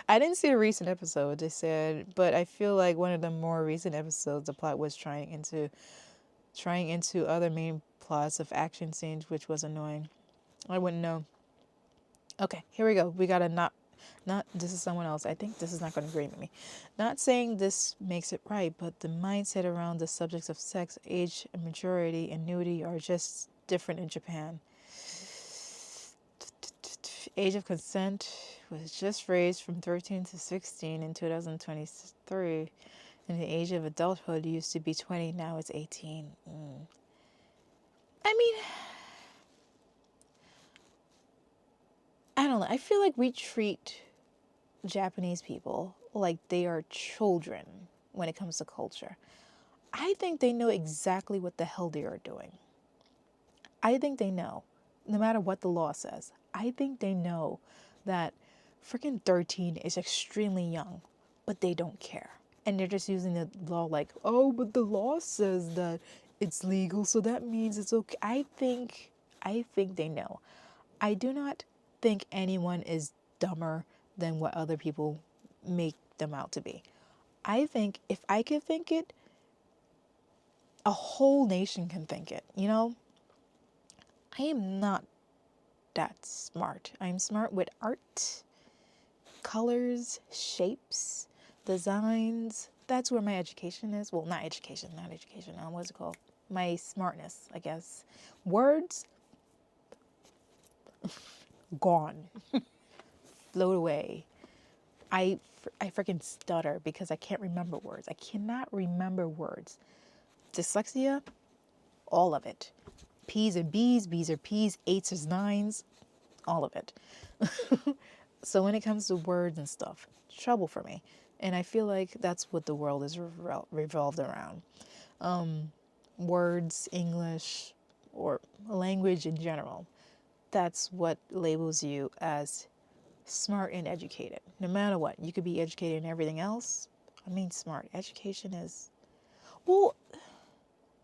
I didn't see a recent episode, they said, but I feel like one of the more recent episodes, the plot was trying into other main plots of action scenes, which was annoying. I wouldn't know. Okay, here we go. We got a not this is someone else. I think this is not going to agree with me. Not saying this makes it right, but the mindset around the subjects of sex, age, maturity, and nudity are just different in Japan. Age of consent was just raised from 13 to 16 in 2023, and the age of adulthood used to be 20, now it's 18. I mean, I don't know. I feel like we treat Japanese people like they are children when it comes to culture. I think they know exactly what the hell they are doing. I think they know, no matter what the law says. I think they know that freaking 13 is extremely young, but they don't care. And they're just using the law like, oh, but the law says that it's legal, so that means it's okay. I think they know. I do not think anyone is dumber than what other people make them out to be. I think if I could think it, a whole nation can think it, you know? I am not that smart. I'm smart with art, colors, shapes, designs. That's where my education is. Well, not education. What's it called? My smartness, I guess. Words, gone. Float away. I freaking stutter because I can't remember words. I cannot remember words. Dyslexia, all of it. P's and B's, B's are P's, 8's is 9's, all of it. So when it comes to words and stuff, trouble for me. And I feel like that's what the world is revolved around. words, English, or language in general. That's what labels you as smart and educated. No matter what, you could be educated in everything else. I mean, smart. Education is, well,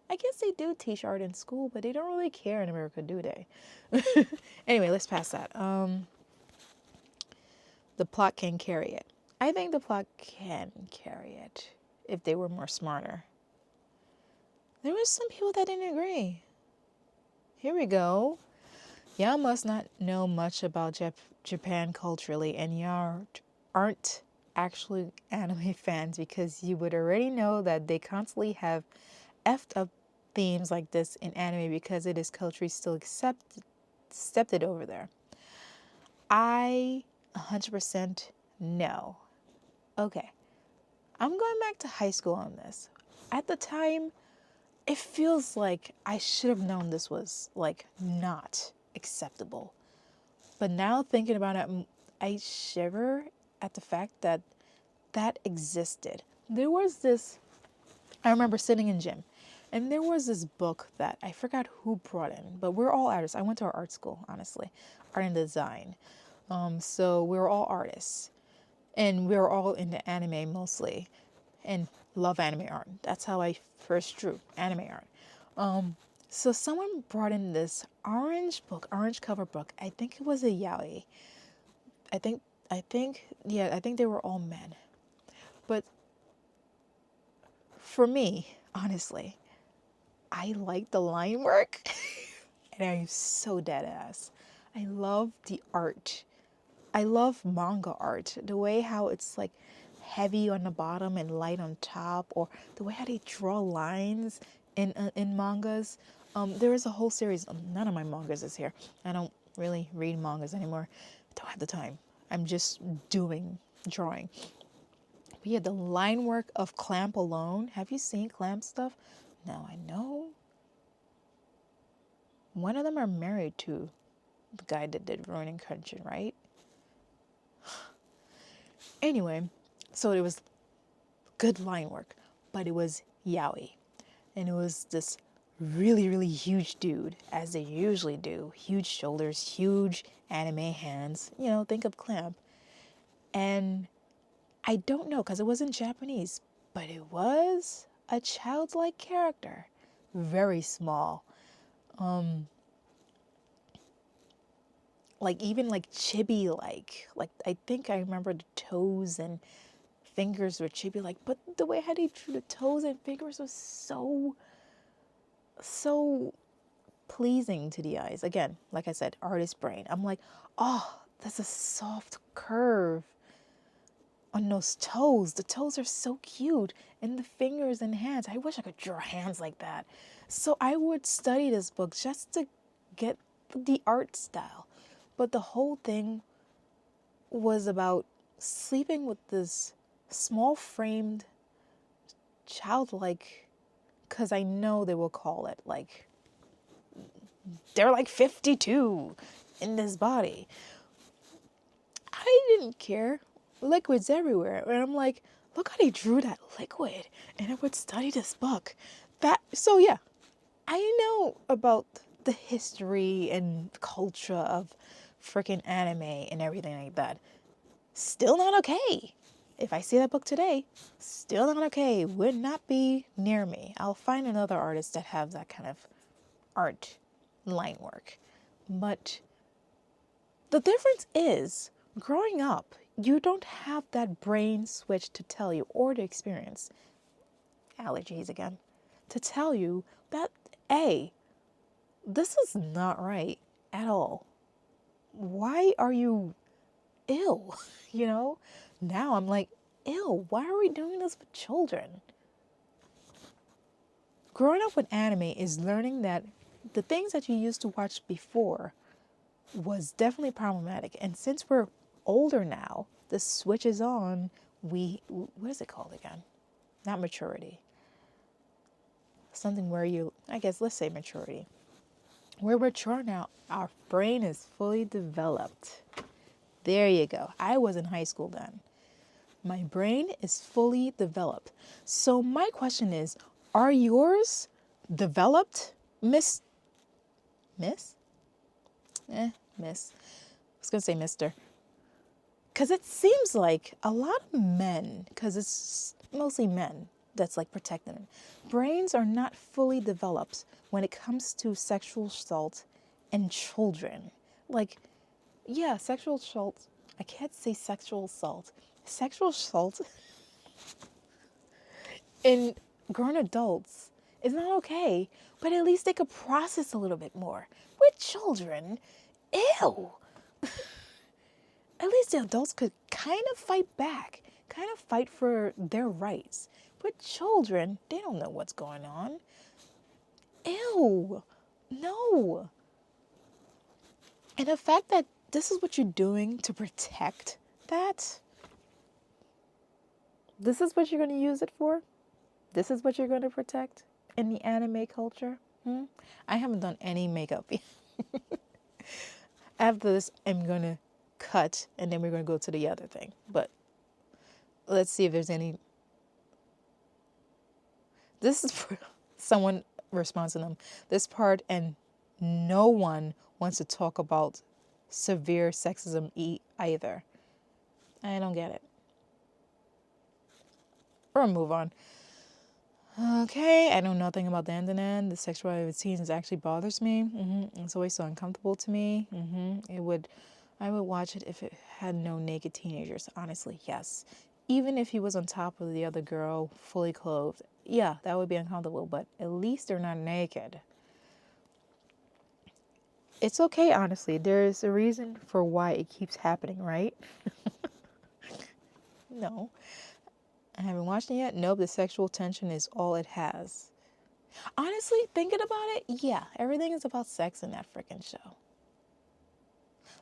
I guess they do teach art in school, but they don't really care in America, do they? Anyway, let's pass that. The plot can carry it. I think the plot can carry it if they were more smarter. There were some people that didn't agree. Here we go. Y'all must not know much about Japan culturally, and y'all aren't actually anime fans because you would already know that they constantly have effed up themes like this in anime because it is culturally still accepted over there. I 100% know. Okay, I'm going back to high school on this. At the time, it feels like I should have known this was like not acceptable. But now thinking about it, I shiver at the fact that that existed. There was this, I remember sitting in gym, and there was this book that I forgot who brought in, but we're all artists. I went to our art school, honestly, art and design. So we were all artists, and we were all into anime mostly, and love anime art. That's how I first drew anime art. So someone brought in this orange book, orange cover book. I think it was a yaoi. I think they were all men. But for me, honestly, I like the line work. And I'm so dead ass. I love the art. I love manga art. The way how it's like heavy on the bottom and light on top, or the way how they draw lines in mangas. There is a whole series. None of my mangas is here. I don't really read mangas anymore. I don't have the time. I'm just drawing. But yeah, the line work of Clamp alone. Have you seen Clamp stuff? No, I know. One of them are married to the guy that did Rurouni Kenshin, right? Anyway, so it was good line work, but it was yaoi. And it was this really, really huge dude, as they usually do. Huge shoulders, huge anime hands. You know, think of Clamp. And I don't know, because it wasn't Japanese, but it was a childlike character. Very small. Like even like chibi like I think I remember the toes and fingers were chibi like, but the way how they drew the toes and fingers was so pleasing to the eyes. Again, like I said, artist brain. I'm like, oh, that's a soft curve on those toes. The toes are so cute, and the fingers and hands. I wish I could draw hands like that. So I would study this book just to get the art style. But the whole thing was about sleeping with this small framed childlike, because I know they will call it like they're like 52 in this body. I didn't care. Liquids everywhere. And I'm like, look how they drew that liquid. And I would study this book. So yeah, I know about the history and culture of freaking anime and everything like that. Still not okay. If I see that book today, still not okay. Would not be near me. I'll find another artist that has that kind of art line work. But the difference is, growing up, you don't have that brain switch to tell you, or the experience, allergies again, to tell you that, hey, this is not right at all. Why are you ill? You know? Now I'm like, ew, why are we doing this with children? Growing up with anime is learning that the things that you used to watch before was definitely problematic. And since we're older now, the switch is on. What is it called again? Not maturity. Something where let's say maturity. We're mature now. Our brain is fully developed. There you go. I was in high school then. My brain is fully developed. So my question is, are yours developed, miss, miss? Miss. I was going to say mister. Because it seems like a lot of men, because it's mostly men that's like protecting them, brains are not fully developed when it comes to sexual assault and children. Like, yeah, sexual assault. I can't say sexual assault. Sexual assault in grown adults is not okay, but at least they could process a little bit more. With children, ew. At least the adults could kind of fight back, kind of fight for their rights. But children, they don't know what's going on. Ew. No. And the fact that this is what you're doing to protect that, this is what you're going to use it for? This is what you're going to protect in the anime culture? I haven't done any makeup yet. After this, I'm going to cut and then we're going to go to the other thing. But let's see if there's any. This is for someone responds to them. This part, and no one wants to talk about severe sexism either. I don't get it. Or move on. Okay, I know nothing about Dandadan. The sexuality of teens actually bothers me. It's always so uncomfortable to me. I would watch it if it had no naked teenagers. Honestly, yes. Even if he was on top of the other girl, fully clothed, yeah, that would be uncomfortable. But at least they're not naked. It's okay, honestly. There's a reason for why it keeps happening, right? No. I haven't watched it yet. Nope, the sexual tension is all it has. Honestly, thinking about it, yeah, everything is about sex in that freaking show.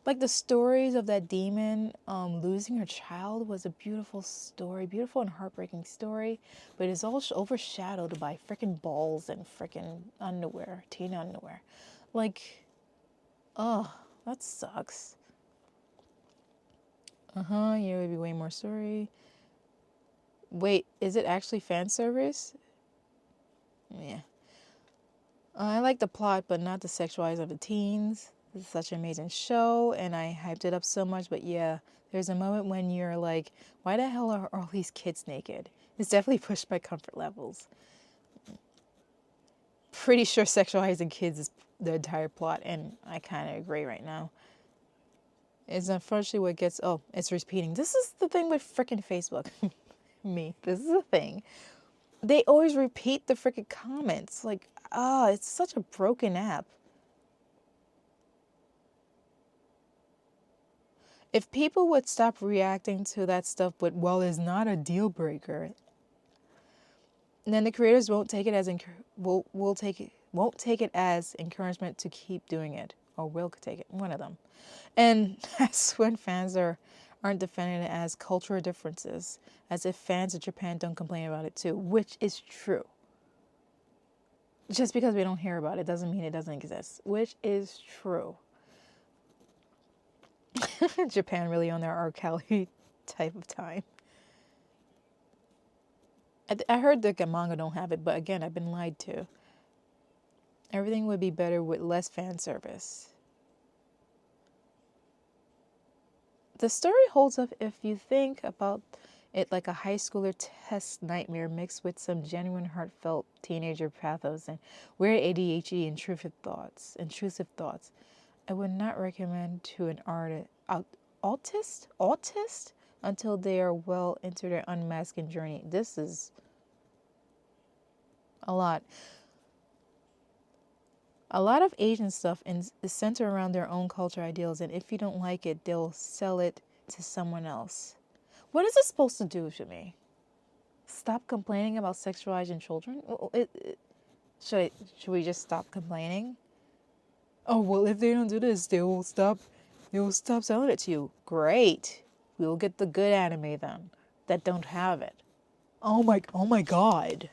Like the stories of that demon losing her child was a beautiful story, beautiful and heartbreaking story, but it's all overshadowed by freaking balls and freaking underwear, teen underwear. Like, oh, that sucks. Yeah, would be way more story. Wait, is it actually fan service? Yeah. I like the plot, but not the sexualizing of the teens. This is such an amazing show, and I hyped it up so much, but yeah, there's a moment when you're like, why the hell are all these kids naked? It's definitely pushed by comfort levels. Pretty sure sexualizing kids is the entire plot, and I kind of agree right now. It's unfortunately what gets, it's repeating. This is the thing with frickin' Facebook. This is the thing. They always repeat the freaking comments. Like, it's such a broken app. If people would stop reacting to that stuff, but well, it's not a deal breaker, then the creators won't take it as won't take it as encouragement to keep doing it, or will take it. One of them, and that's when fans aren't defending it as cultural differences, as if fans of Japan don't complain about it too, which is true. Just because we don't hear about it doesn't mean it doesn't exist, which is true. Japan really on their R. Kelly type of time. I heard the manga don't have it, but again, I've been lied to. Everything would be better with less fan service. The story holds up if you think about it like a high schooler test nightmare mixed with some genuine heartfelt teenager pathos and weird ADHD intrusive thoughts. I would not recommend to an autist until they are well into their unmasking journey. This is a lot. A lot of Asian stuff is centered around their own culture ideals, and if you don't like it, they'll sell it to someone else. What is it supposed to do to me? Stop complaining about sexualizing children? Should we just stop complaining? Oh, well, if they don't do this, they will stop selling it to you. Great. We'll get the good anime then that don't have it. Oh my God.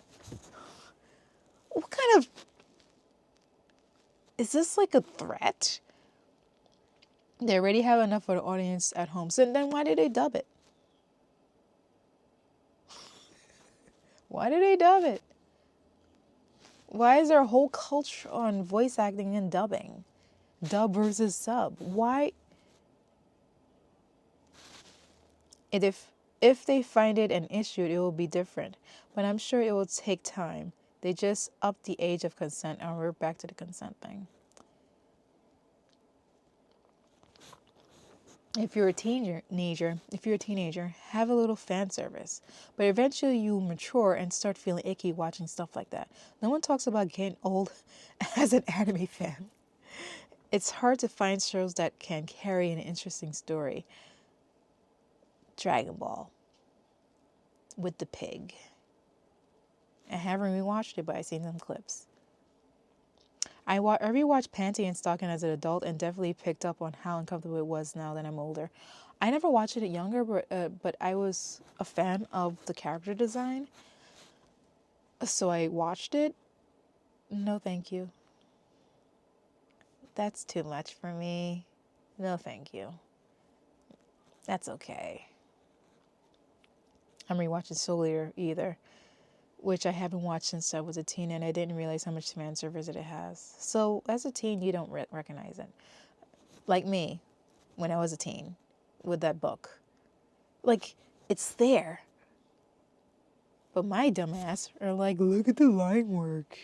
What kind of... Is this like a threat? They already have enough of the audience at home. So then why did they dub it? Why did they dub it? Why is there a whole culture on voice acting and dubbing? Dub versus sub. Why? And if they find it an issue, it will be different. But I'm sure it will take time. They just upped the age of consent, and we're back to the consent thing. If you're a teenager, have a little fan service. But eventually you mature and start feeling icky watching stuff like that. No one talks about getting old as an anime fan. It's hard to find shows that can carry an interesting story. Dragon Ball with the pig. I haven't rewatched it, but I've seen some clips. I rewatched Panty and Stocking as an adult and definitely picked up on how uncomfortable it was now that I'm older. I never watched it younger, but I was a fan of the character design. So I watched it. No, thank you. That's too much for me. No, thank you. That's okay. I'm rewatching Soul Eater either, which I haven't watched since I was a teen, and I didn't realize how much fan service it has. So as a teen, you don't recognize it. Like me, when I was a teen, with that book. Like, it's there. But my dumbass are like, look at the line work.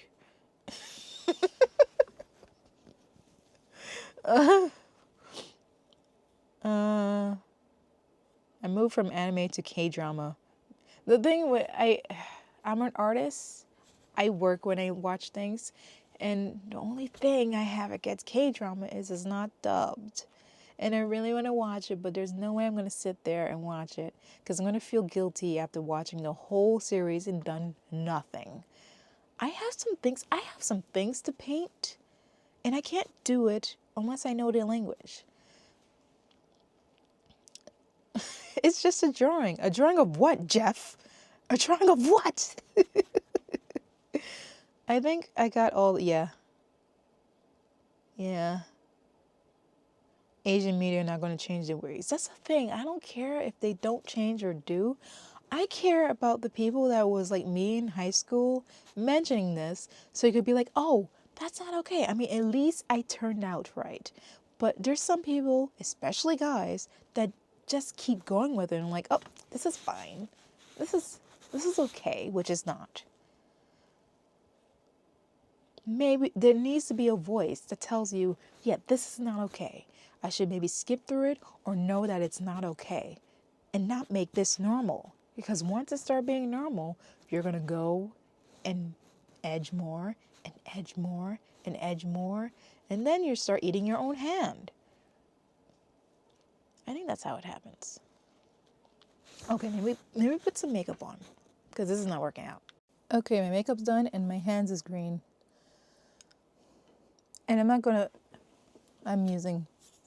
I moved from anime to K-drama. The thing with I'm an artist. I work when I watch things, and the only thing I have against K-drama is it's not dubbed. And I really want to watch it, but there's no way I'm going to sit there and watch it because I'm going to feel guilty after watching the whole series and done nothing. I have some things to paint, and I can't do it unless I know their language. It's just a drawing. A drawing of what, Jeff? A drawing of what? I think I got all, yeah. Asian media are not going to change their ways. That's the thing. I don't care if they don't change or do. I care about the people that was like me in high school mentioning this so you could be like, oh, that's not okay. I mean, at least I turned out right. But there's some people, especially guys, that just keep going with it and like, oh, this is fine. This is okay, which is not. Maybe there needs to be a voice that tells you, yeah, this is not okay. I should maybe skip through it or know that it's not okay and not make this normal. Because once it starts being normal, you're going to go and edge more and edge more and edge more. And then you start eating your own hand. I think that's how it happens. Okay, maybe put some makeup on because this is not working out. Okay, my makeup's done and my hands is green. And I'm using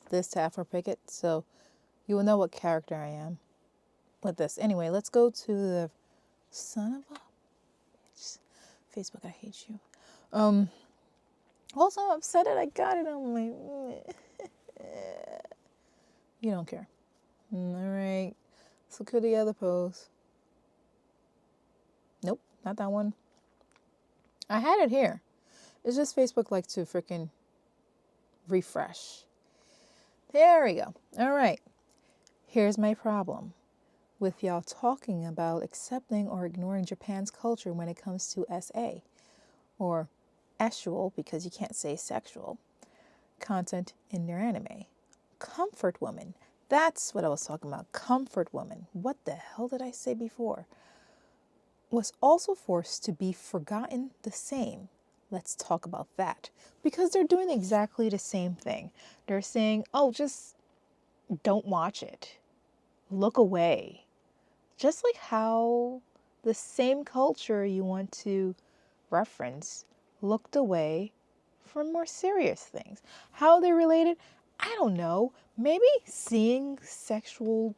this to Afro pick it, so you will know what character I am with this. Anyway, let's go to the son of a bitch. Facebook, I hate you. Also, I'm upset that I got it on my... You don't care. All right. Let's look at the other pose. Nope, not that one. I had it here. It's just Facebook likes to freaking refresh. There we go. All right. Here's my problem with y'all talking about accepting or ignoring Japan's culture when it comes to SA or sexual, because you can't say sexual, content in their anime. Comfort woman. That's what I was talking about. Comfort woman. What the hell did I say before? Was also forced to be forgotten the same. Let's talk about that. Because they're doing exactly the same thing. They're saying, oh, just don't watch it. Look away. Just like how the same culture you want to reference looked away from more serious things. How they're related, I don't know. Maybe seeing sexualized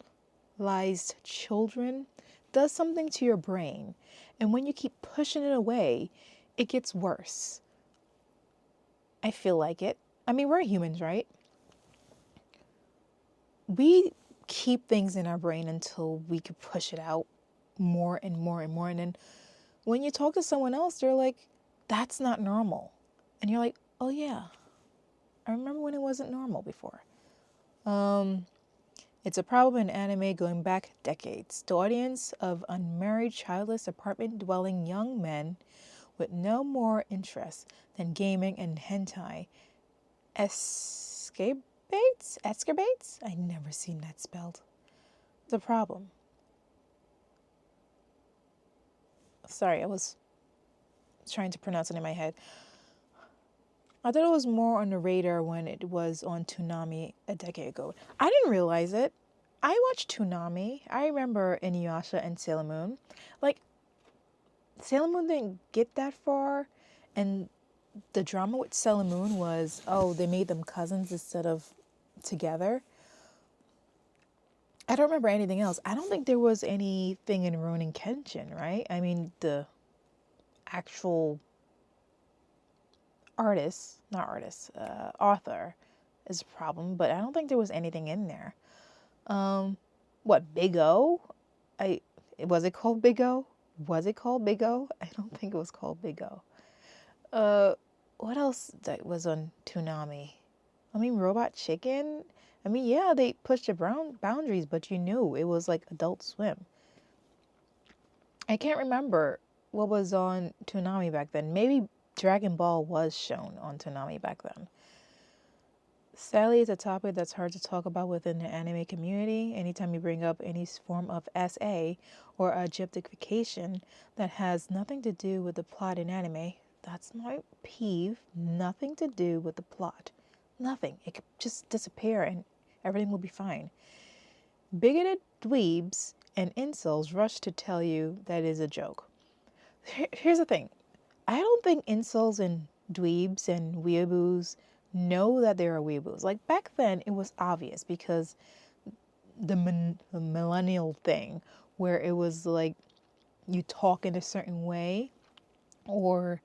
children does something to your brain. And when you keep pushing it away, it gets worse. I feel like it. I mean, we're humans, right? We keep things in our brain until we can push it out more and more and more. And then when you talk to someone else, they're like, That's not normal. And you're like, oh yeah, I remember when it wasn't normal before. It's a problem in anime going back decades. The audience of unmarried, childless, apartment-dwelling young men with no more interest than gaming and hentai. Escapates? Escapates? I never seen that spelled. The problem. Sorry, I was trying to pronounce it in my head. I thought it was more on the radar when it was on Toonami a decade ago. I didn't realize it. I watched Toonami. I remember Inuyasha and Sailor Moon. Like, Sailor Moon didn't get that far, and the drama with Sailor Moon was, oh, they made them cousins instead of together. I don't remember anything else. I don't think there was anything in Ronin Kenshin, right? I mean, the actual author is a problem, but I don't think there was anything in there. What, Big O? Was it called Big O? Was it called Big O? I don't think it was called Big O. What else that was on Toonami? I mean, Robot Chicken. I mean, yeah, they pushed the boundaries, but you knew it was like Adult Swim. I can't remember what was on Toonami back then. Maybe Dragon Ball was shown on Toonami back then. Sadly, it's a topic that's hard to talk about within the anime community. Anytime you bring up any form of SA or objectification that has nothing to do with the plot in anime, that's my peeve. Nothing to do with the plot. Nothing. It could just disappear and everything will be fine. Bigoted dweebs and incels rush to tell you that is a joke. Here's the thing. I don't think incels and dweebs and weeaboos know that there are weeaboos. Like back then, it was obvious because the millennial thing where it was like you talk in a certain way or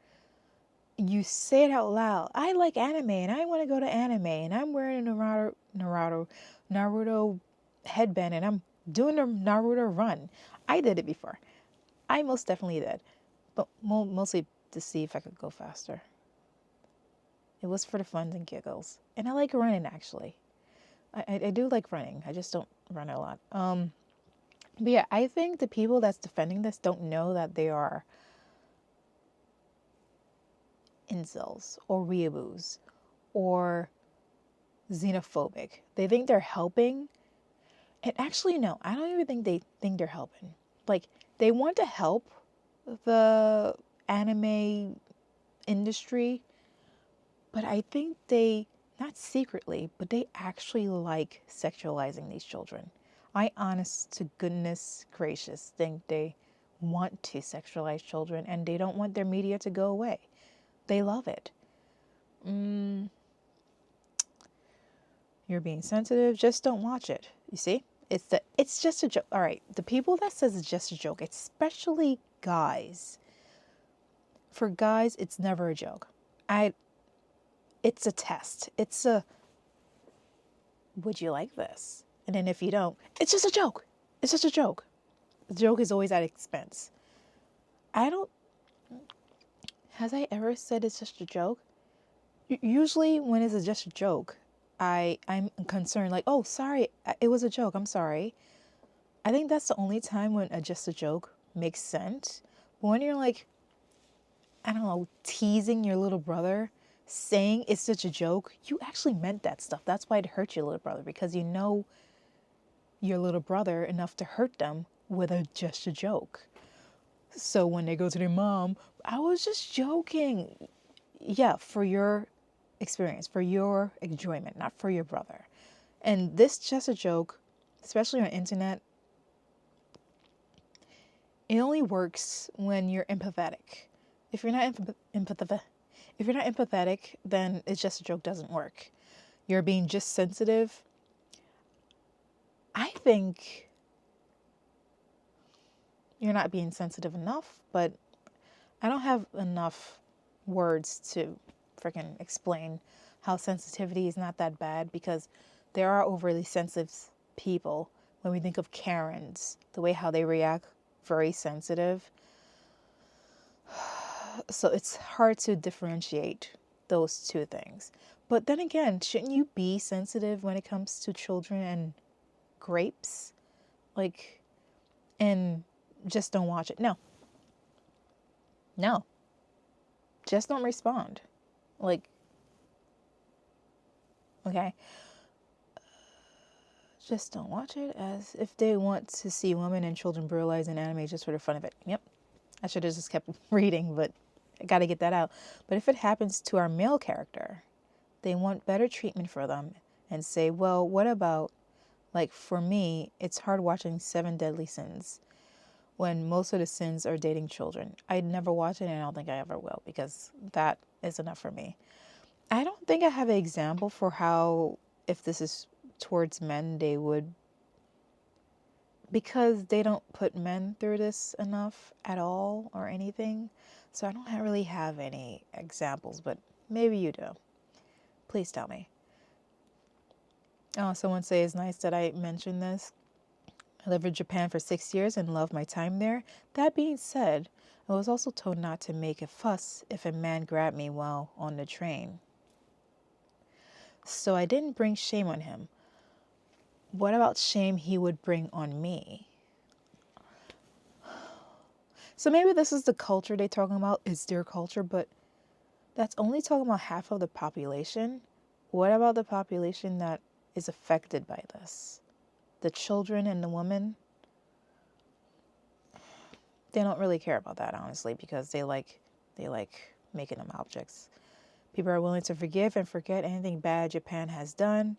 you say it out loud. I like anime and I want to go to anime and I'm wearing a Naruto headband and I'm doing a Naruto run. I did it before. I most definitely did, but mostly to see if I could go faster. It was for the fun and giggles. And I like running, actually. I do like running. I just don't run a lot. But yeah, I think the people that's defending this don't know that they are incels or weeaboos or xenophobic. They think they're helping. And actually, no, I don't even think they think they're helping. Like, they want to help the anime industry, but I think they, not secretly, but they actually like sexualizing these children. I honest to goodness gracious think they want to sexualize children and they don't want their media to go away. They love it. You're being sensitive, just don't watch it. You see? It's just a joke. All right, the people that says it's just a joke, especially guys. For guys, it's never a joke. It's a test. It's a, would you like this? And then if you don't, it's just a joke. It's just a joke. The joke is always at expense. Has I ever said it's just a joke? Usually when it's just a joke, I'm concerned like, oh, sorry, it was a joke. I'm sorry. I think that's the only time when just a joke makes sense. But when you're like, I don't know, teasing your little brother, saying it's such a joke, you actually meant that stuff. That's why it hurt your little brother, because you know your little brother enough to hurt them with just a joke. So when they go to their mom, I was just joking. Yeah, for your experience, for your enjoyment, not for your brother. And this just a joke, especially on the internet, it only works when you're empathetic. If you're not empathetic, then it's just a joke doesn't work. You're being just sensitive. I think you're not being sensitive enough, but I don't have enough words to freaking explain how sensitivity is not that bad, because there are overly sensitive people. When we think of Karens, the way how they react, very sensitive. So it's hard to differentiate those two things. But then again, shouldn't you be sensitive when it comes to children and grapes? Like, and just don't watch it. No. No. Just don't respond. Like, okay. Just don't watch it, as if they want to see women and children brutalized in anime just for the fun of it. Yep. I should have just kept reading, but I gotta get that out. But if it happens to our male character, they want better treatment for them and say, well, what about, like, for me, it's hard watching Seven Deadly Sins when most of the sins are dating children. I'd never watch it, and I don't think I ever will, because that is enough for me. I don't think I have an example for how, if this is towards men, they would, because they don't put men through this enough at all or anything. So I don't really have any examples, but maybe you do. Please tell me. Oh, someone say it's nice that I mentioned this. I lived in Japan for 6 years and loved my time there. That being said, I was also told not to make a fuss if a man grabbed me while on the train. So I didn't bring shame on him. What about shame he would bring on me? So maybe this is the culture they're talking about. It's their culture, but that's only talking about half of the population. What about the population that is affected by this? The children and the women? They don't really care about that, honestly, because they like making them objects. People are willing to forgive and forget anything bad Japan has done,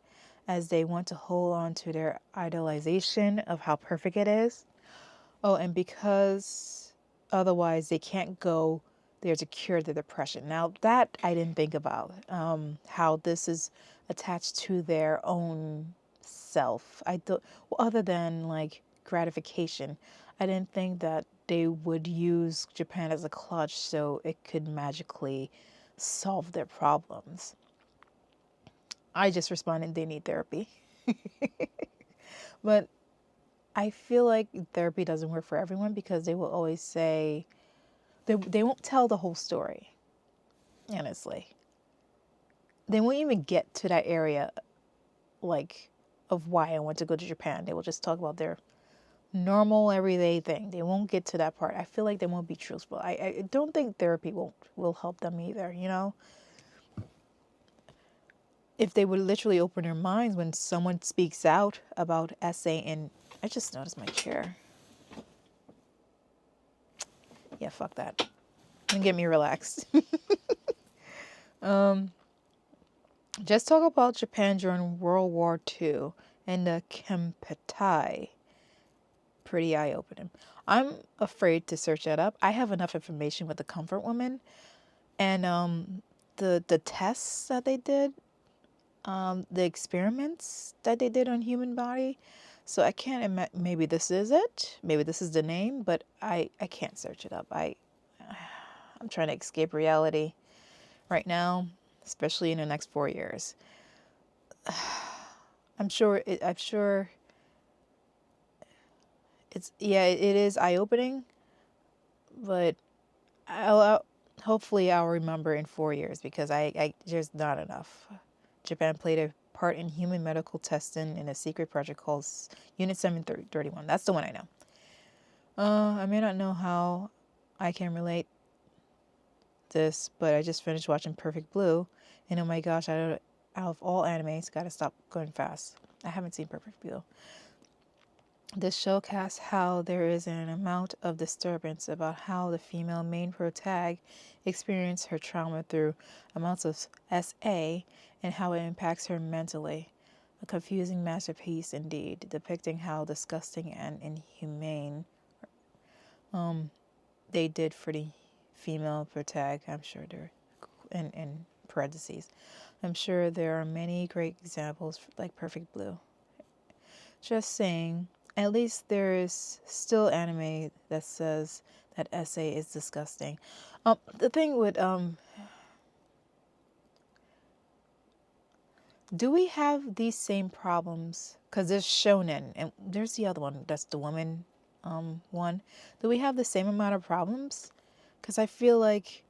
as they want to hold on to their idolization of how perfect it is. Oh, and because otherwise they can't go there to cure the depression. Now, that I didn't think about, how this is attached to their own self. I thought, well, other than like gratification, I didn't think that they would use Japan as a clutch so it could magically solve their problems. I just responded they need therapy. But I feel like therapy doesn't work for everyone, because they will always say, they won't tell the whole story, honestly. They won't even get to that area, like, of why I want to go to Japan. They will just talk about their normal everyday thing. They won't get to that part. I feel like they won't be truthful. I don't think therapy will help them either, you know? If they would literally open their minds when someone speaks out about essay, and I just noticed my chair. Yeah, fuck that. And get me relaxed. Just talk about Japan during World War II and the Kempeitai. Pretty eye-opening. I'm afraid to search that up. I have enough information with the Comfort Woman and the tests that they did, the experiments that they did on human body. So I can't imagine. Maybe this is it. Maybe this is the name, but I can't search it up. I'm trying to escape reality right now, especially in the next 4 years. I'm sure it's, yeah, it is eye-opening, but hopefully I'll remember in 4 years, because I there's not enough. Japan played a part in human medical testing in a secret project called Unit 731. That's the one I know. I may not know how I can relate this, but I just finished watching Perfect Blue, and oh my gosh, out of all animes, gotta stop going fast. I haven't seen Perfect Blue. This show casts how there is an amount of disturbance about how the female main protag experiences her trauma through amounts of SA, and how it impacts her mentally. A confusing masterpiece indeed, depicting how disgusting and inhumane they did for the female protag. I'm sure there, in parentheses, I'm sure there are many great examples like Perfect Blue. Just saying, at least there is still anime that says that essay is disgusting. The thing with do we have these same problems? Because there's shonen, and there's the other one, that's the woman one. Do we have the same amount of problems? Because I feel like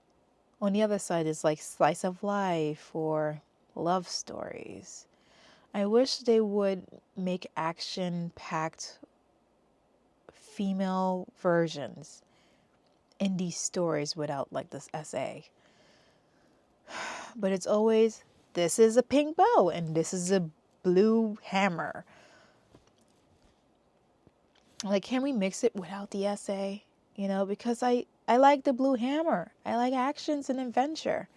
On the other side is like slice of life or love stories. I wish they would make action-packed female versions in these stories without like this essay. But it's always, this is a pink bow and this is a blue hammer. Like, can we mix it without the essay? You know, because I like the blue hammer. I like actions and adventure.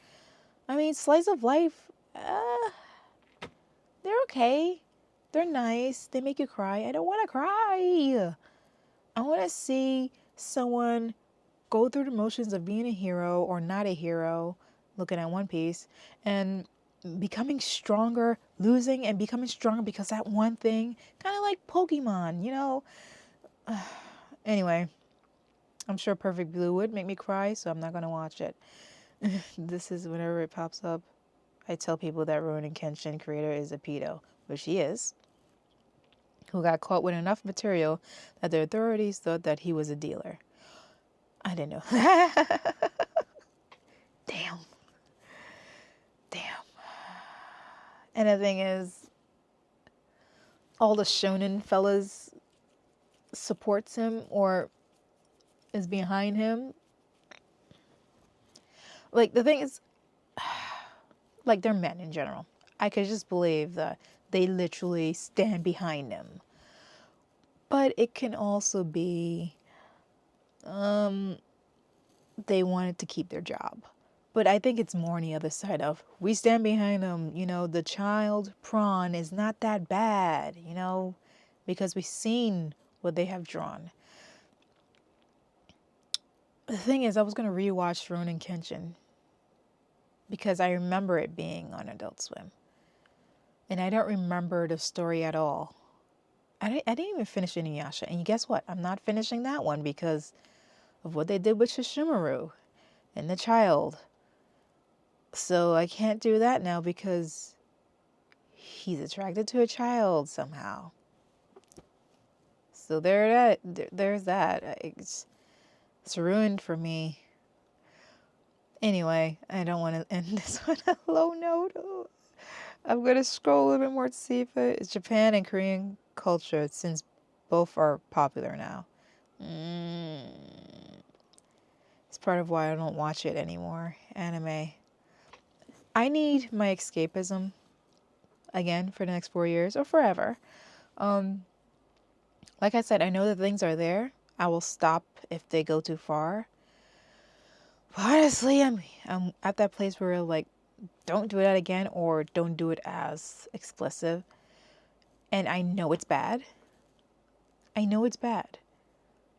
I mean, slice of life, they're okay. They're nice. They make you cry. I don't want to cry. I want to see someone go through the motions of being a hero or not a hero, looking at One Piece, and becoming stronger, losing and becoming stronger because that one thing, kind of like Pokemon, you know. Anyway, I'm sure Perfect Blue would make me cry, so I'm not going to watch it. This is whenever it pops up, I tell people that Rurouni Kenshin creator is a pedo, which he is, who got caught with enough material that the authorities thought that he was a dealer. I didn't know. Damn. And the thing is, all the shonen fellas supports him or is behind him. Like, the thing is, like, they're men in general. I could just believe that they literally stand behind him. But it can also be they wanted to keep their job. But I think it's more on the other side of, we stand behind them, you know, the child prawn is not that bad, you know, because we've seen what they have drawn. The thing is, I was going to rewatch Rurouni Kenshin because I remember it being on Adult Swim. And I don't remember the story at all. I didn't even finish Inuyasha. And guess what? I'm not finishing that one because of what they did with Shishimaru and the child. So I can't do that now because he's attracted to a child somehow. So there's that. It's ruined for me. Anyway, I don't want to end this on a low note. I'm going to scroll a little bit more to see if it's Japan and Korean culture, since both are popular now. It's part of why I don't watch it anymore. Anime. I need my escapism again for the next 4 years or forever. Like I said, I know that things are there. I will stop if they go too far. But honestly, I'm at that place where like, don't do that again or don't do it as explicit. And I know it's bad. I know it's bad.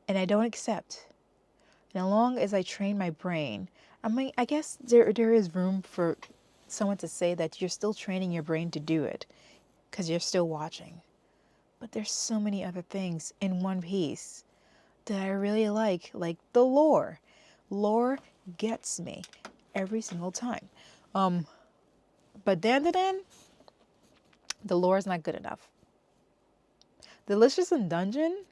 And I don't accept. And as long as I train my brain, I mean, I guess there is room for someone to say that you're still training your brain to do it because you're still watching. But there's so many other things in One Piece that I really like the lore. Lore gets me every single time. But Dandadan, the lore is not good enough. Delicious in Dungeon,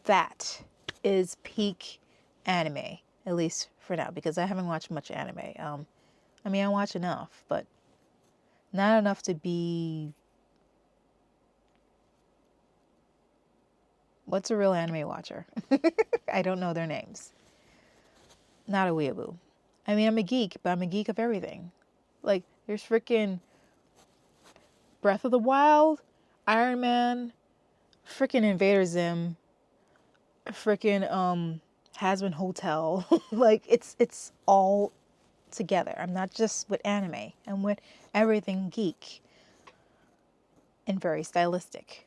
that is peak anime, at least for now, because I haven't watched much anime. I mean, I watch enough, but not enough to be... What's a real anime watcher? I don't know their names. Not a weeaboo. I mean, I'm a geek, but I'm a geek of everything. Like, there's freaking Breath of the Wild, Iron Man, freaking Invader Zim, freaking Hazbin Hotel. Like, it's all together. I'm not just with anime. I'm with everything geek and very stylistic.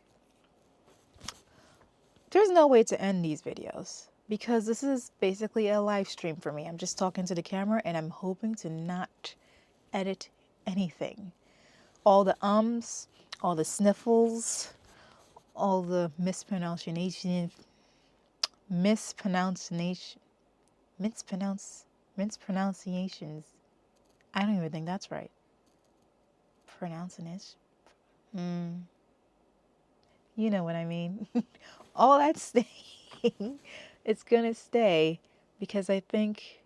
There's no way to end these videos because this is basically a live stream for me. I'm just talking to the camera and I'm hoping to not edit anything. All the ums, all the sniffles, all the mispronunciations. I don't even think that's right. Pronouncing. You know what I mean. All that staying, it's gonna stay because I think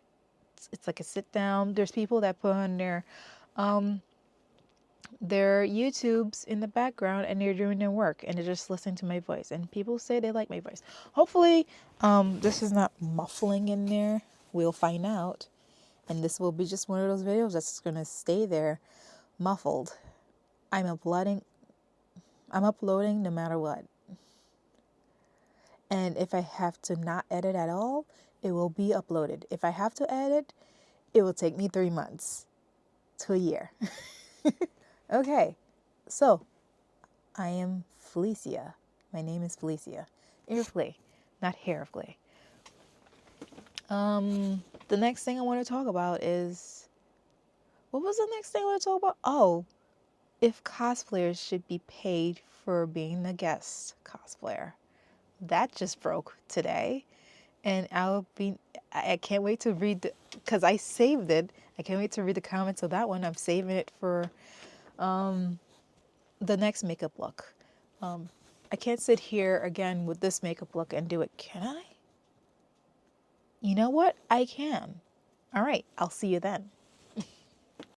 It's like a sit down. There's people that put on their YouTubes in the background and they're doing their work and they're just listening to my voice. And people say they like my voice. Hopefully, this is not muffling in there. We'll find out. And this will be just one of those videos that's gonna stay there muffled. I'm uploading no matter what. And if I have to not edit at all, it will be uploaded. If I have to edit, it will take me 3 months to a year. Okay, so I am Felicia. My name is Felicia. Ear of Clay, not hair of clay. The next thing I want to talk about is, what was the next thing I want to talk about? Oh, if cosplayers should be paid for being a guest cosplayer. That just broke today. And I can't wait to read, because I saved it. I can't wait to read the comments of that one. I'm saving it for the next makeup look. I can't sit here again with this makeup look and do it, can I? You know what? I can. All right, I'll see you then.